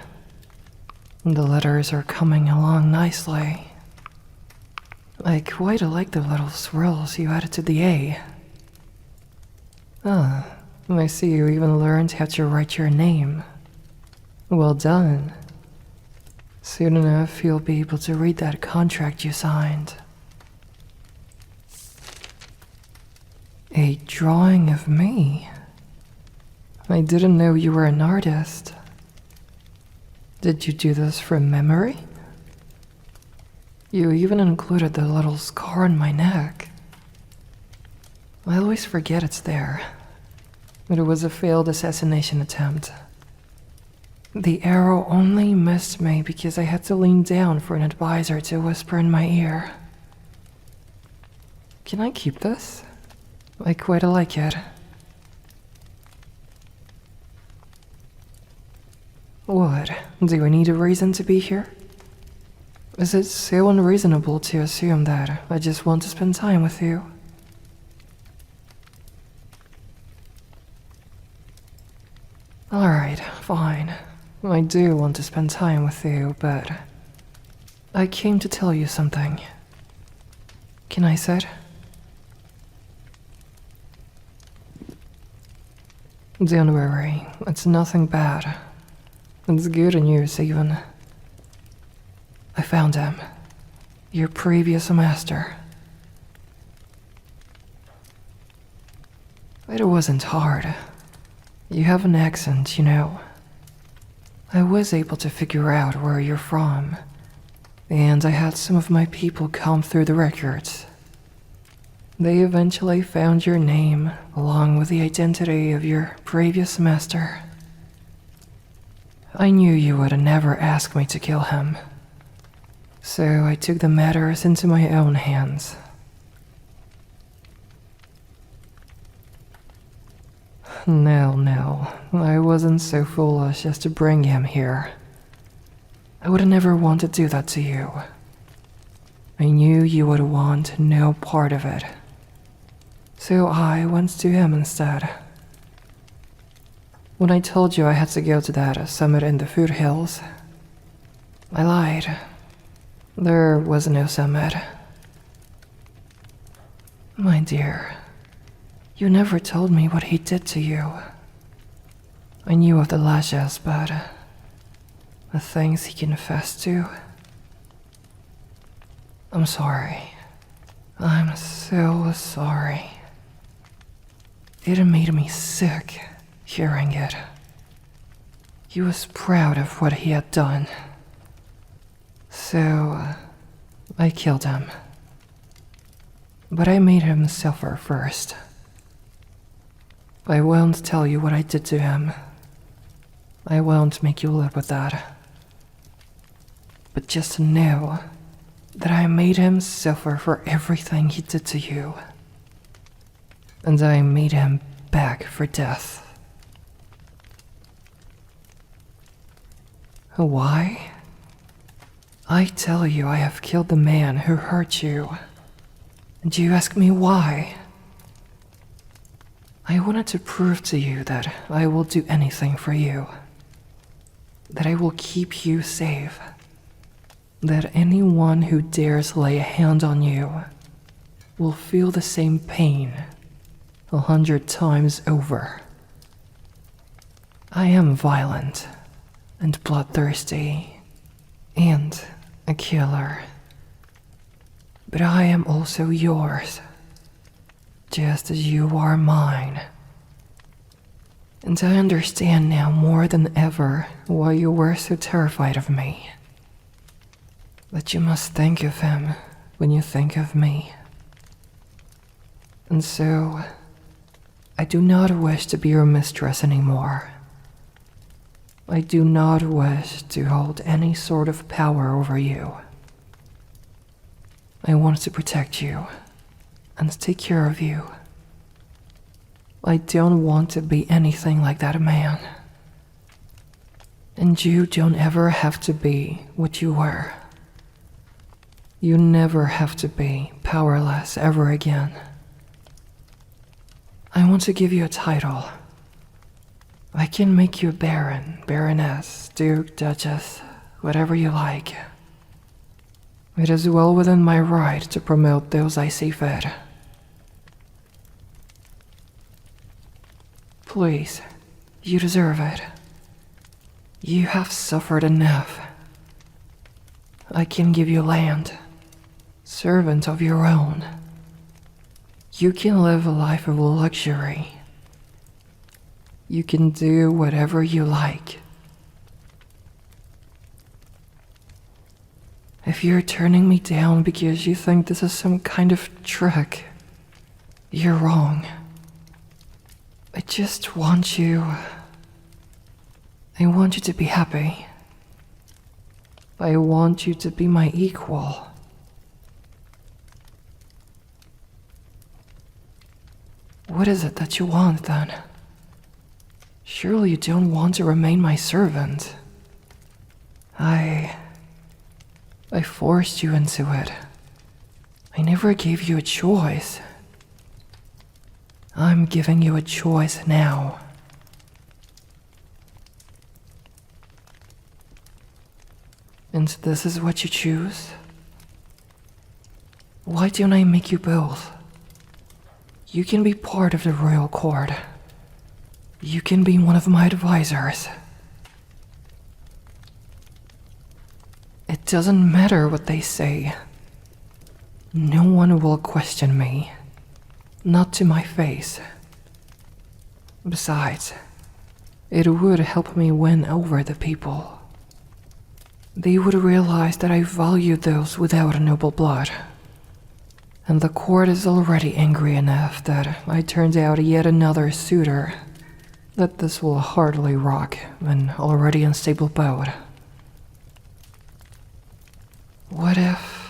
The letters are coming along nicely. I quite like the little swirls you added to the A. Ah, I see you even learned how to write your name. Well done. Soon enough, you'll be able to read that contract you signed. A drawing of me? I didn't know you were an artist. Did you do this from memory? You even included the little scar on my neck. I always forget it's there. It was a failed assassination attempt. The arrow only missed me because I had to lean down for an advisor to whisper in my ear. Can I keep this? I quite like it. What? Do I need a reason to be here? Is it so unreasonable to assume that I just want to spend time with you? Alright, fine. I do want to spend time with you, but I came to tell you something. Can I sit? Don't worry, it's nothing bad. It's good news, even. I found him. Your previous master. It wasn't hard. You have an accent, you know. I was able to figure out where you're from, and I had some of my people comb through the records. They eventually found your name, along with the identity of your previous master. I knew you would never ask me to kill him, so I took the matters into my own hands. No, I wasn't so foolish as to bring him here. I would never want to do that to you. I knew you would want no part of it, so I went to him instead. When I told you I had to go to that summit in the foothills, I lied. There was no summit. My dear, you never told me what he did to you. I knew of the lashes, but the things he confessed to... I'm sorry. I'm so sorry. It made me sick hearing it. He was proud of what he had done. So, I killed him. But I made him suffer first. I won't tell you what I did to him. I won't make you live with that. But just know that I made him suffer for everything he did to you. And I made him beg for death. Why? I tell you I have killed the man who hurt you. And you ask me why? I wanted to prove to you that I will do anything for you. That I will keep you safe. That anyone who dares lay a hand on you will feel the same pain 100 times over. I am violent and bloodthirsty and a killer. But I am also yours, just as you are mine. And I understand now more than ever why you were so terrified of me. That you must think of him when you think of me. And so, I do not wish to be your mistress anymore. I do not wish to hold any sort of power over you. I want to protect you and take care of you. I don't want to be anything like that man. And you don't ever have to be what you were. You never have to be powerless ever again. I want to give you a title. I can make you a baron, baroness, duke, duchess, whatever you like. It is well within my right to promote those I see fit. Please, you deserve it. You have suffered enough. I can give you land. Servant of your own. You can live a life of luxury. You can do whatever you like. If you're turning me down because you think this is some kind of trick, you're wrong. I just want you... I want you to be happy. I want you to be my equal. What is it that you want, then? Surely you don't want to remain my servant. I forced you into it. I never gave you a choice. I'm giving you a choice now. And this is what you choose? Why don't I make you both? You can be part of the royal court. You can be one of my advisors. It doesn't matter what they say. No one will question me. Not to my face. Besides, it would help me win over the people. They would realize that I value those without noble blood. And the court is already angry enough that I turned out yet another suitor that this will hardly rock an already unstable boat. What if...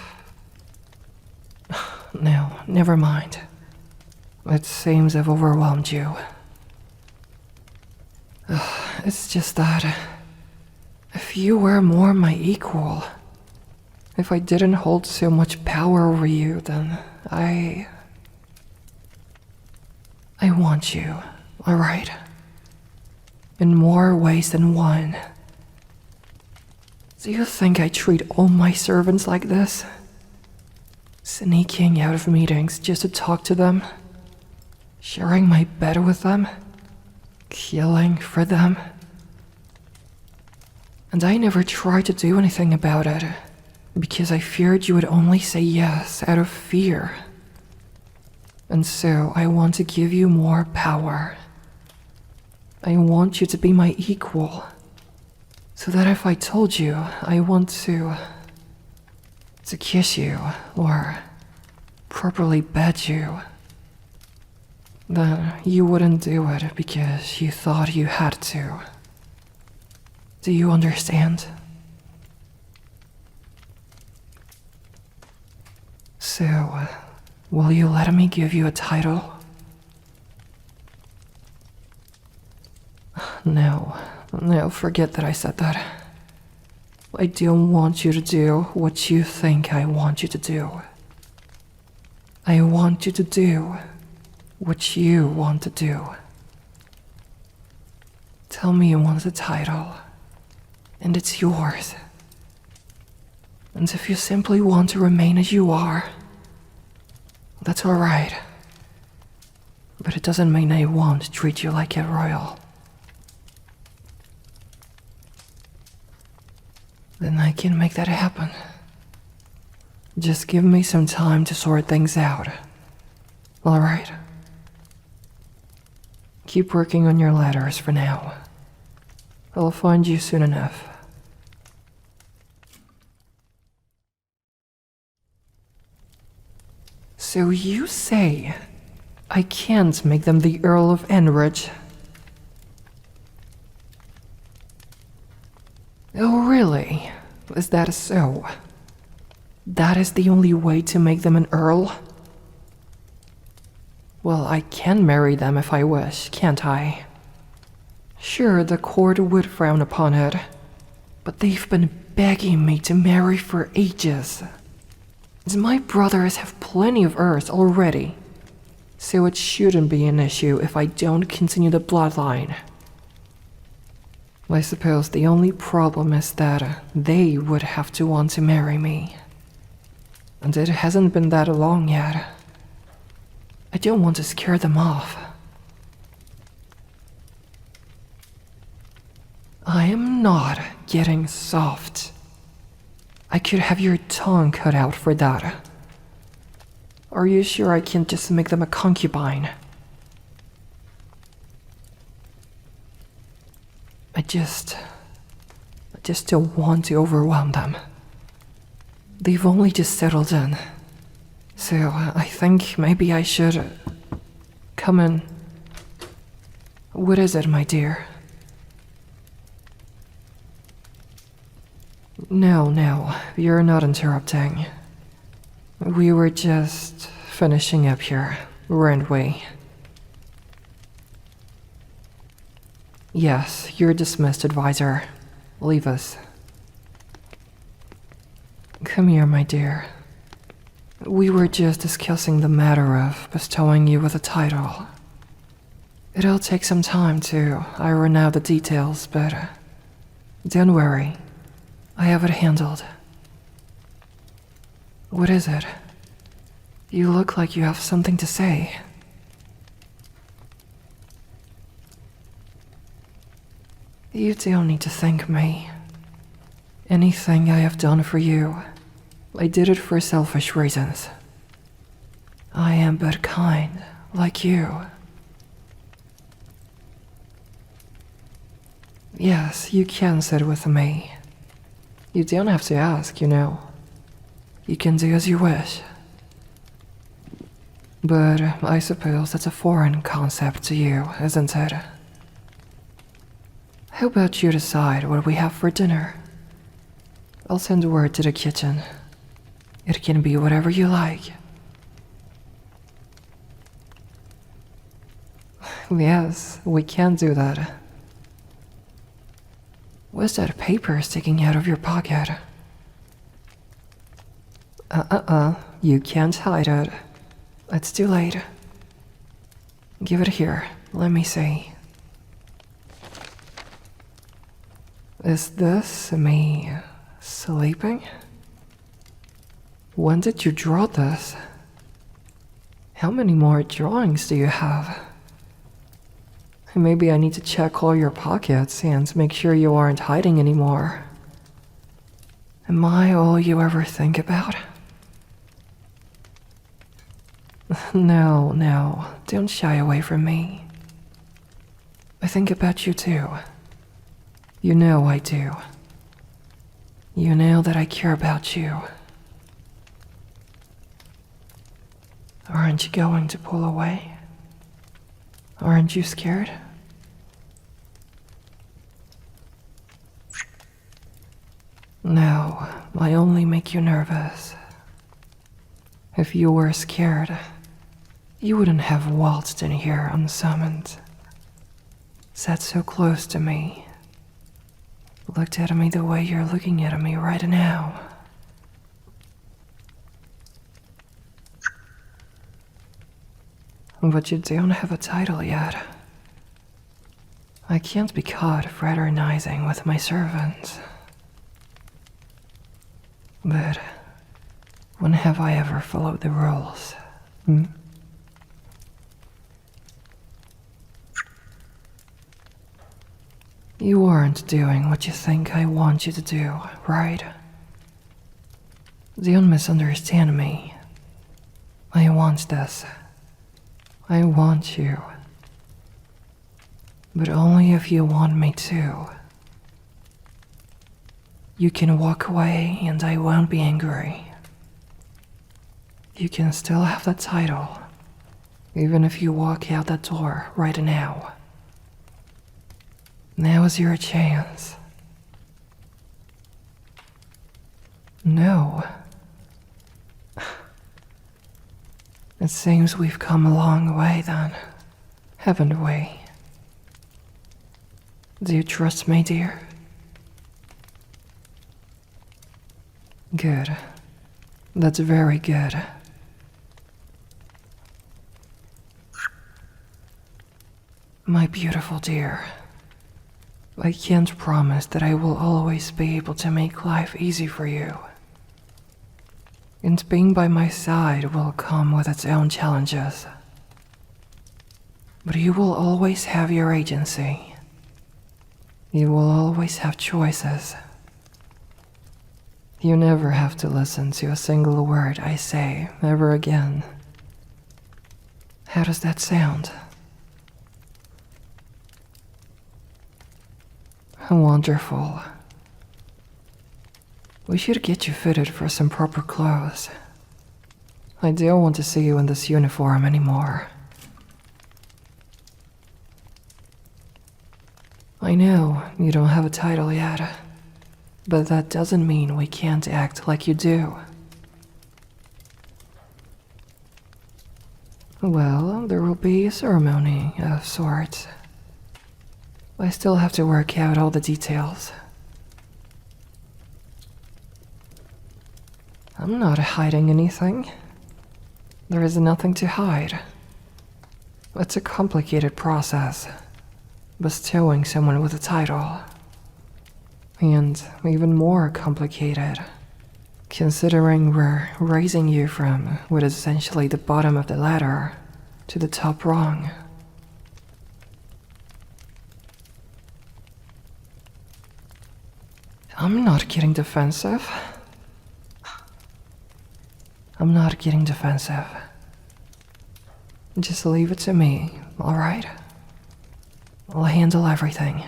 No, never mind. It seems I've overwhelmed you. It's just that... If you were more my equal... If I didn't hold so much power over you, then I want you, alright? In more ways than one. Do you think I treat all my servants like this? Sneaking out of meetings just to talk to them? Sharing my bed with them? Killing for them? And I never tried to do anything about it. Because I feared you would only say yes out of fear. And so I want to give you more power. I want you to be my equal. So that if I told you I want to kiss you or properly bed you, then you wouldn't do it because you thought you had to. Do you understand? So, will you let me give you a title? No, forget that I said that. I don't want you to do what you think I want you to do. I want you to do what you want to do. Tell me you want the title, and it's yours. And if you simply want to remain as you are, that's alright. But it doesn't mean I won't treat you like a royal. Then I can make that happen. Just give me some time to sort things out. Alright? Keep working on your letters for now. I'll find you soon enough. So you say I can't make them the Earl of Enrich? Oh really? Is that so? That is the only way to make them an earl? Well, I can marry them if I wish, can't I? Sure, the court would frown upon it, but they've been begging me to marry for ages. My brothers have plenty of heirs already, so it shouldn't be an issue if I don't continue the bloodline. I suppose the only problem is that they would have to want to marry me. And it hasn't been that long yet. I don't want to scare them off. I am not getting soft. I could have your tongue cut out for that. Are you sure I can't just make them a concubine? I just don't want to overwhelm them. They've only just settled in, so I think maybe I should come in. What is it, my dear? No, you're not interrupting. We were just finishing up here, weren't we? Yes, you're dismissed, advisor. Leave us. Come here, my dear. We were just discussing the matter of bestowing you with a title. It'll take some time to iron out the details, but don't worry. I have it handled. What is it? You look like you have something to say. You don't need to thank me. Anything I have done for you, I did it for selfish reasons. I am but kind, like you. Yes, you can sit with me. You don't have to ask, you know. You can do as you wish. But I suppose that's a foreign concept to you, isn't it? How about you decide what we have for dinner? I'll send word to the kitchen. It can be whatever you like. Yes, we can do that. What's that paper sticking out of your pocket? You can't hide it. It's too late. Give it here, let me see. Is this me sleeping? When did you draw this? How many more drawings do you have? Maybe I need to check all your pockets and make sure you aren't hiding anymore. Am I all you ever think about? No, don't shy away from me. I think about you too. You know I do. You know that I care about you. Aren't you going to pull away? Aren't you scared? No, I only make you nervous. If you were scared, you wouldn't have waltzed in here unsummoned. Sat so close to me. looked at me the way you're looking at me right now. But you don't have a title yet. I can't be caught fraternizing with my servants. But when have I ever followed the rules? You aren't doing what you think I want you to do, right? Don't misunderstand me. I want this. I want you. But only if you want me to. You can walk away and I won't be angry. You can still have the title, even if you walk out that door right now. Now is your chance. No. It seems we've come a long way then, haven't we? Do you trust me, dear? Good. That's very good. My beautiful dear, I can't promise that I will always be able to make life easy for you. And being by my side will come with its own challenges. But you will always have your agency. You will always have choices. You never have to listen to a single word I say ever again. How does that sound? Wonderful. We should get you fitted for some proper clothes. I don't want to see you in this uniform anymore. I know you don't have a title yet, but that doesn't mean we can't act like you do. Well, there will be a ceremony of sorts. I still have to work out all the details. I'm not hiding anything. There is nothing to hide. It's a complicated process, bestowing someone with a title. And even more complicated, considering we're raising you from what is essentially the bottom of the ladder to the top rung. I'm not getting defensive. I'm not getting defensive. Just leave it to me, alright? I'll handle everything.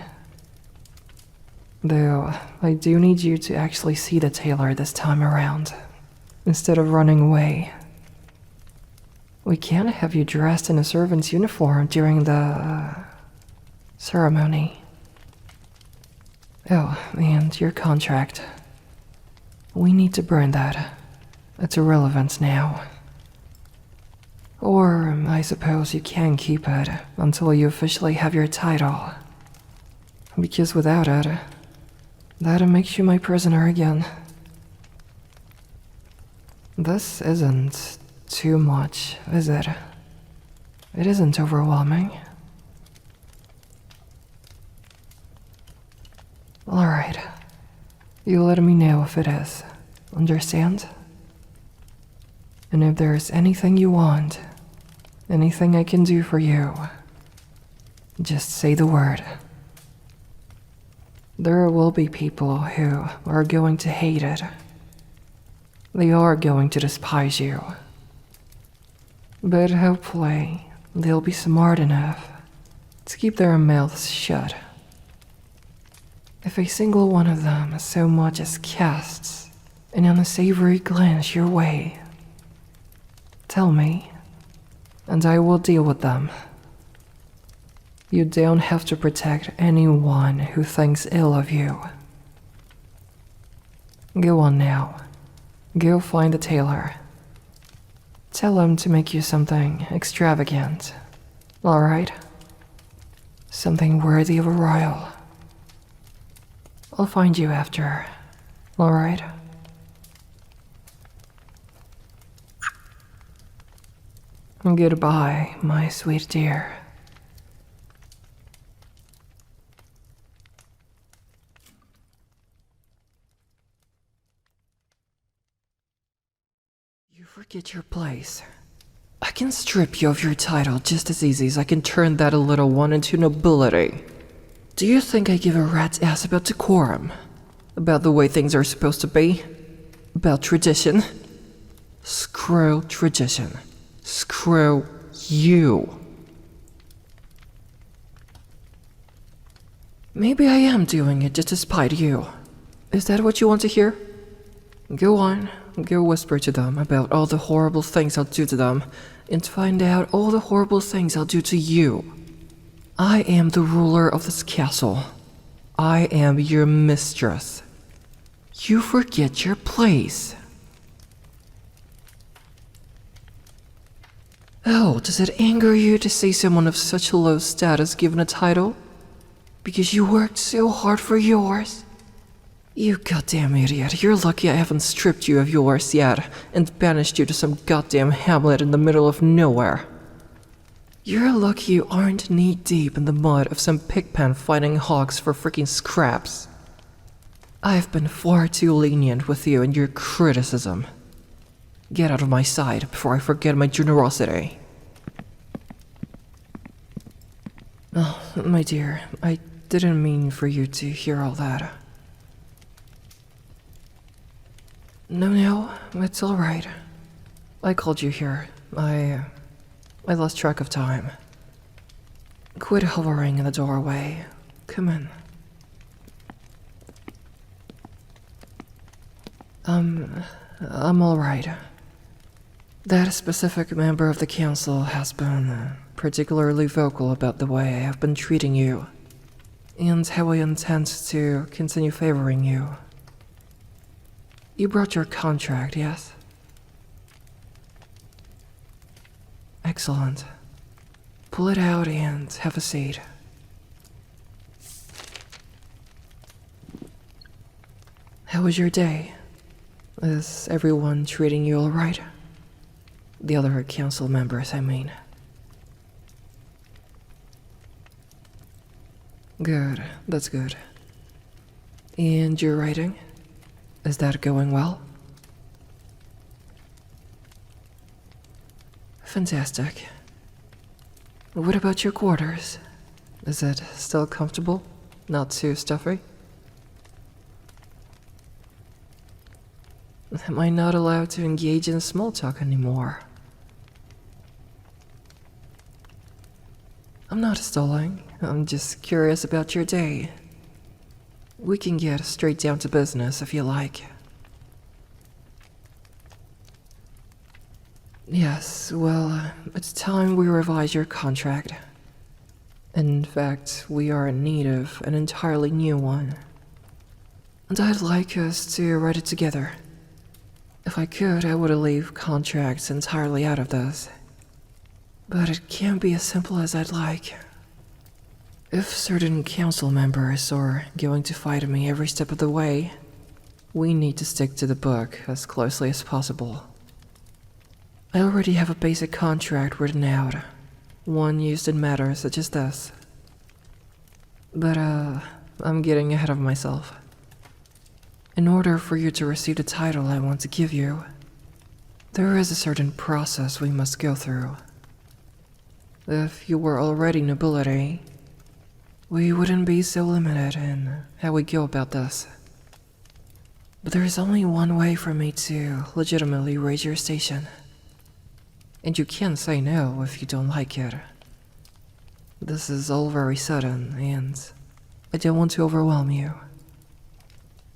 Though, I do need you to actually see the tailor this time around, instead of running away. We can't have you dressed in a servant's uniform during the ceremony. Oh, and your contract. We need to burn that. It's irrelevant now. Or, I suppose you can keep it until you officially have your title. Because without it, that makes you my prisoner again. This isn't too much, is it? It isn't overwhelming. Alright. You let me know if it is. Understand? And if there's anything you want, anything I can do for you, just say the word. There will be people who are going to hate it. They are going to despise you. But hopefully, they'll be smart enough to keep their mouths shut. If a single one of them so much as casts an unsavory glance your way, tell me, and I will deal with them. You don't have to protect anyone who thinks ill of you. Go on now. Go find the tailor. Tell him to make you something extravagant, alright? Something worthy of a royal. I'll find you after. Alright? Goodbye, my sweet dear. You forget your place. I can strip you of your title just as easy as I can turn that little one into nobility. Do you think I give a rat's ass about decorum? About the way things are supposed to be? About tradition? Screw tradition. Screw you. Maybe I am doing it just to spite you. Is that what you want to hear? Go on, go whisper to them about all the horrible things I'll do to them, and find out all the horrible things I'll do to you. I am the ruler of this castle. I am your mistress. You forget your place. Oh, does it anger you to see someone of such low status given a title? Because you worked so hard for yours? You goddamn idiot, you're lucky I haven't stripped you of yours yet and banished you to some goddamn hamlet in the middle of nowhere. You're lucky you aren't knee-deep in the mud of some pigpen fighting hogs for freaking scraps. I've been far too lenient with you and your criticism. Get out of my sight before I forget my generosity. Oh, my dear, I didn't mean for you to hear all that. No, it's alright. I called you here. I lost track of time. Quit hovering in the doorway. Come in. I'm alright. That specific member of the council has been particularly vocal about the way I have been treating you, and how I intend to continue favoring you. You brought your contract, yes? Excellent. Pull it out and have a seat. How was your day? Is everyone treating you alright? The other council members, I mean. Good, that's good. And your writing? Is that going well? Fantastic. What about your quarters? Is it still comfortable? Not too stuffy? Am I not allowed to engage in small talk anymore? I'm not stalling. I'm just curious about your day. We can get straight down to business if you like. Yes, well, it's time we revise your contract. In fact, we are in need of an entirely new one. And I'd like us to write it together. If I could, I would leave contracts entirely out of this. But it can't be as simple as I'd like. If certain council members are going to fight me every step of the way, we need to stick to the book as closely as possible. I already have a basic contract written out, one used in matters such as this. But, I'm getting ahead of myself. In order for you to receive the title I want to give you, there is a certain process we must go through. If you were already nobility, we wouldn't be so limited in how we go about this. But there is only one way for me to legitimately raise your station. And you can't say no if you don't like it. This is all very sudden, and I don't want to overwhelm you.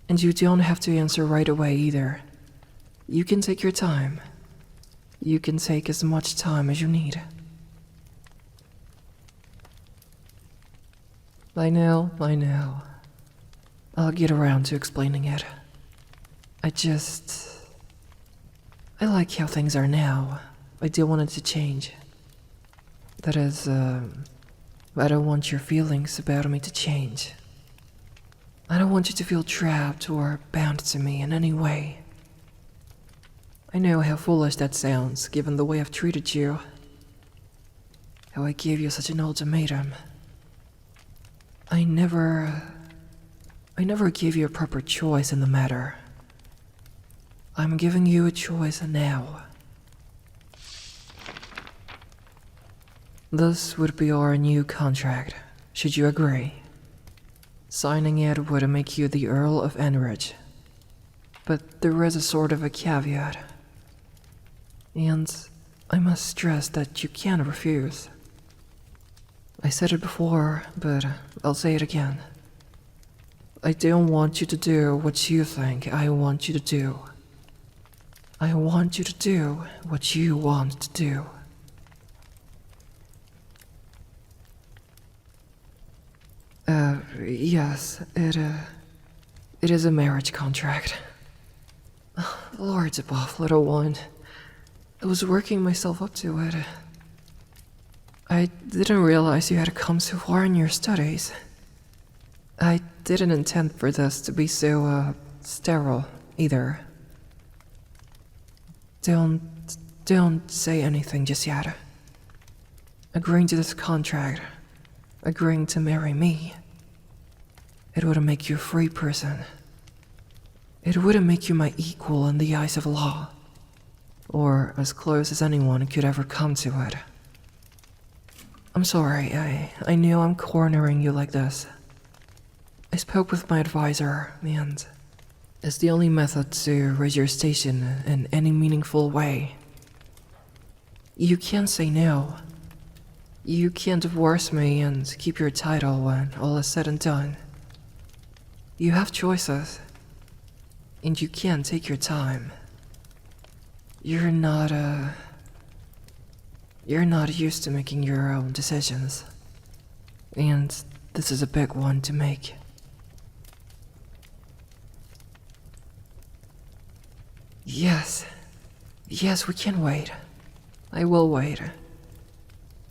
And you don't have to answer right away either. You can take your time. You can take as much time as you need. I know. I'll get around to explaining it. I like how things are now. I don't want it to change. That is, I don't want your feelings about me to change. I don't want you to feel trapped or bound to me in any way. I know how foolish that sounds, given the way I've treated you. How I gave you such an ultimatum. I never gave you a proper choice in the matter. I'm giving you a choice now. This would be our new contract, should you agree. Signing it would make you the Earl of Enridge. But there is a sort of a caveat. And I must stress that you can't refuse. I said it before, but I'll say it again. I don't want you to do what you think I want you to do. I want you to do what you want to do. Yes, it is a marriage contract. Lords above, little one. I was working myself up to it. I didn't realize you had come so far in your studies. I didn't intend for this to be so, sterile, either. Don't say anything just yet. Agreeing to this contract, agreeing to marry me, it wouldn't make you a free person. It wouldn't make you my equal in the eyes of law, or as close as anyone could ever come to it. I'm sorry, I knew I'm cornering you like this. I spoke with my advisor, and it's the only method to raise your station in any meaningful way. You can't say no. You can't divorce me and keep your title when all is said and done. You have choices, and you can't take your time. You're not used to making your own decisions, and this is a big one to make. Yes, we can wait. I will wait.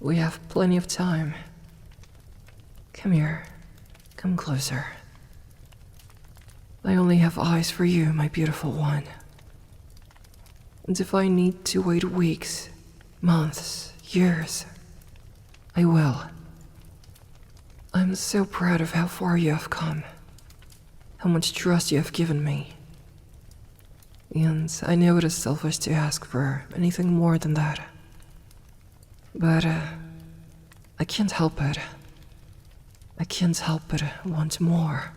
We have plenty of time. Come here. Come closer. I only have eyes for you, my beautiful one. And if I need to wait weeks, months, years, I will. I'm so proud of how far you have come. How much trust you have given me. And I know it is selfish to ask for anything more than that. But, I can't help it. I can't help but want more.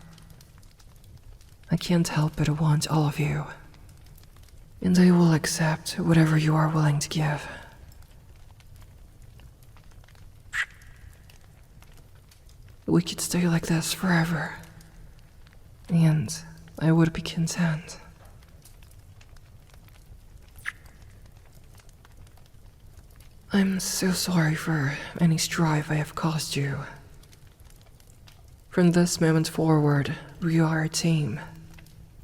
I can't help but want all of you. And I will accept whatever you are willing to give. We could stay like this forever. And I would be content. I'm so sorry for any strife I have caused you. From this moment forward, we are a team.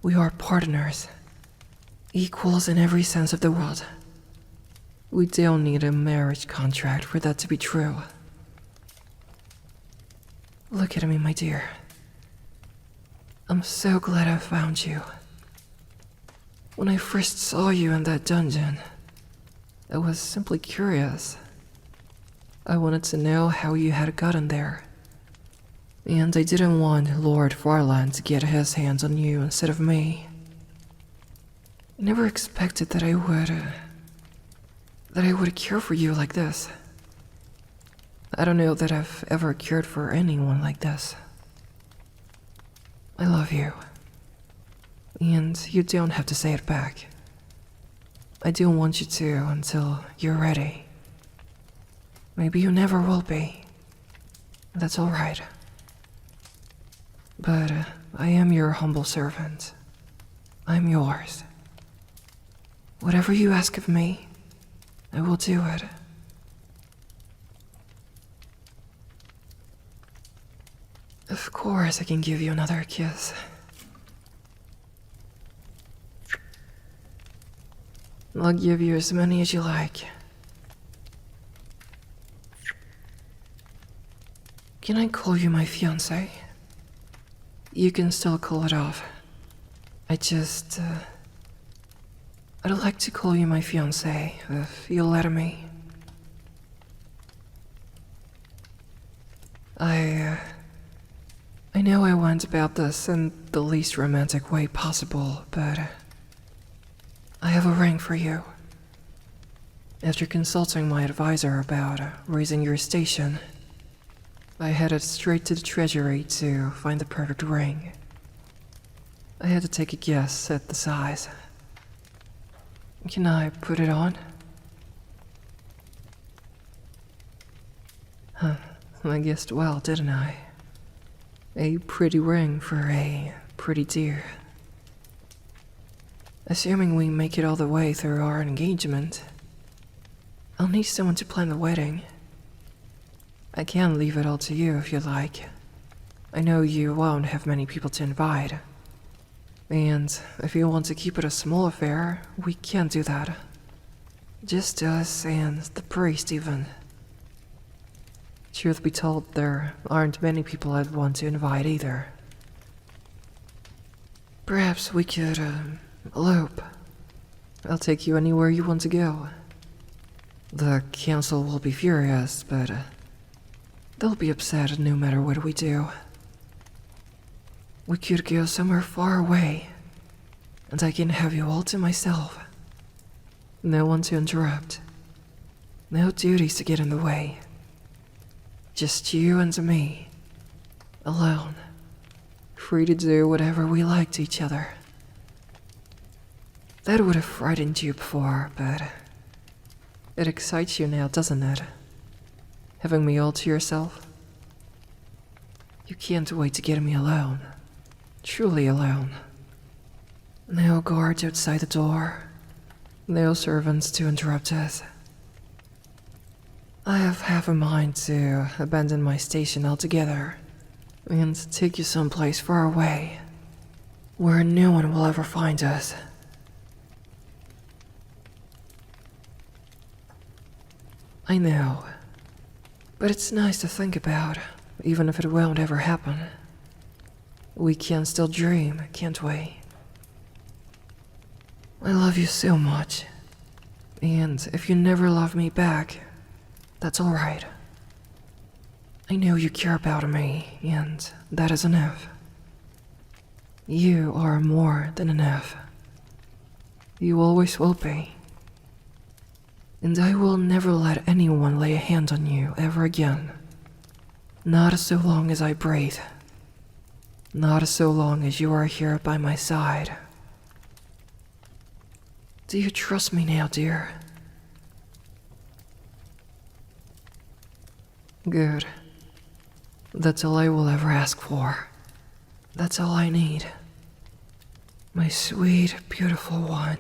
We are partners. Equals in every sense of the word. We don't need a marriage contract for that to be true. Look at me, my dear. I'm so glad I found you. When I first saw you in that dungeon, I was simply curious. I wanted to know how you had gotten there. And I didn't want Lord Farland to get his hands on you instead of me. I never expected that I would care for you like this. I don't know that I've ever cared for anyone like this. I love you. And you don't have to say it back. I don't want you to until you're ready. Maybe you never will be. That's all right. But I am your humble servant. I'm yours. Whatever you ask of me, I will do it. Of course I can give you another kiss. I'll give you as many as you like. Can I call you my fiancé? you can still call it off. I'd like to call you my fiancé, if you'll let me. I know I went about this in the least romantic way possible, but I have a ring for you. After consulting my advisor about raising your station, I headed straight to the treasury to find the perfect ring. I had to take a guess at the size. Can I put it on? I guessed well, didn't I? A pretty ring for a pretty deer. Assuming we make it all the way through our engagement, I'll need someone to plan the wedding. I can leave it all to you if you like. I know you won't have many people to invite. And if you want to keep it a small affair, we can do that. Just us and the priest even. Truth be told, there aren't many people I'd want to invite either. Perhaps we could, elope. I'll take you anywhere you want to go. The council will be furious, but they'll be upset no matter what we do. We could go somewhere far away, and I can have you all to myself. No one to interrupt. No duties to get in the way. Just you and me. Alone. Free to do whatever we like to each other. That would have frightened you before, but it excites you now, doesn't it? Having me all to yourself? You can't wait to get me alone. Truly alone. No guards outside the door. No servants to interrupt us. I have half a mind to abandon my station altogether and take you someplace far away, where no one will ever find us. I know, but it's nice to think about, even if it won't ever happen. We can still dream, can't we? I love you so much, and if you never love me back, that's alright. I know you care about me, and that is enough. You are more than enough. You always will be. And I will never let anyone lay a hand on you ever again. Not so long as I breathe. Not so long as you are here by my side. Do you trust me now, dear? Good. That's all I will ever ask for. That's all I need. My sweet, beautiful one.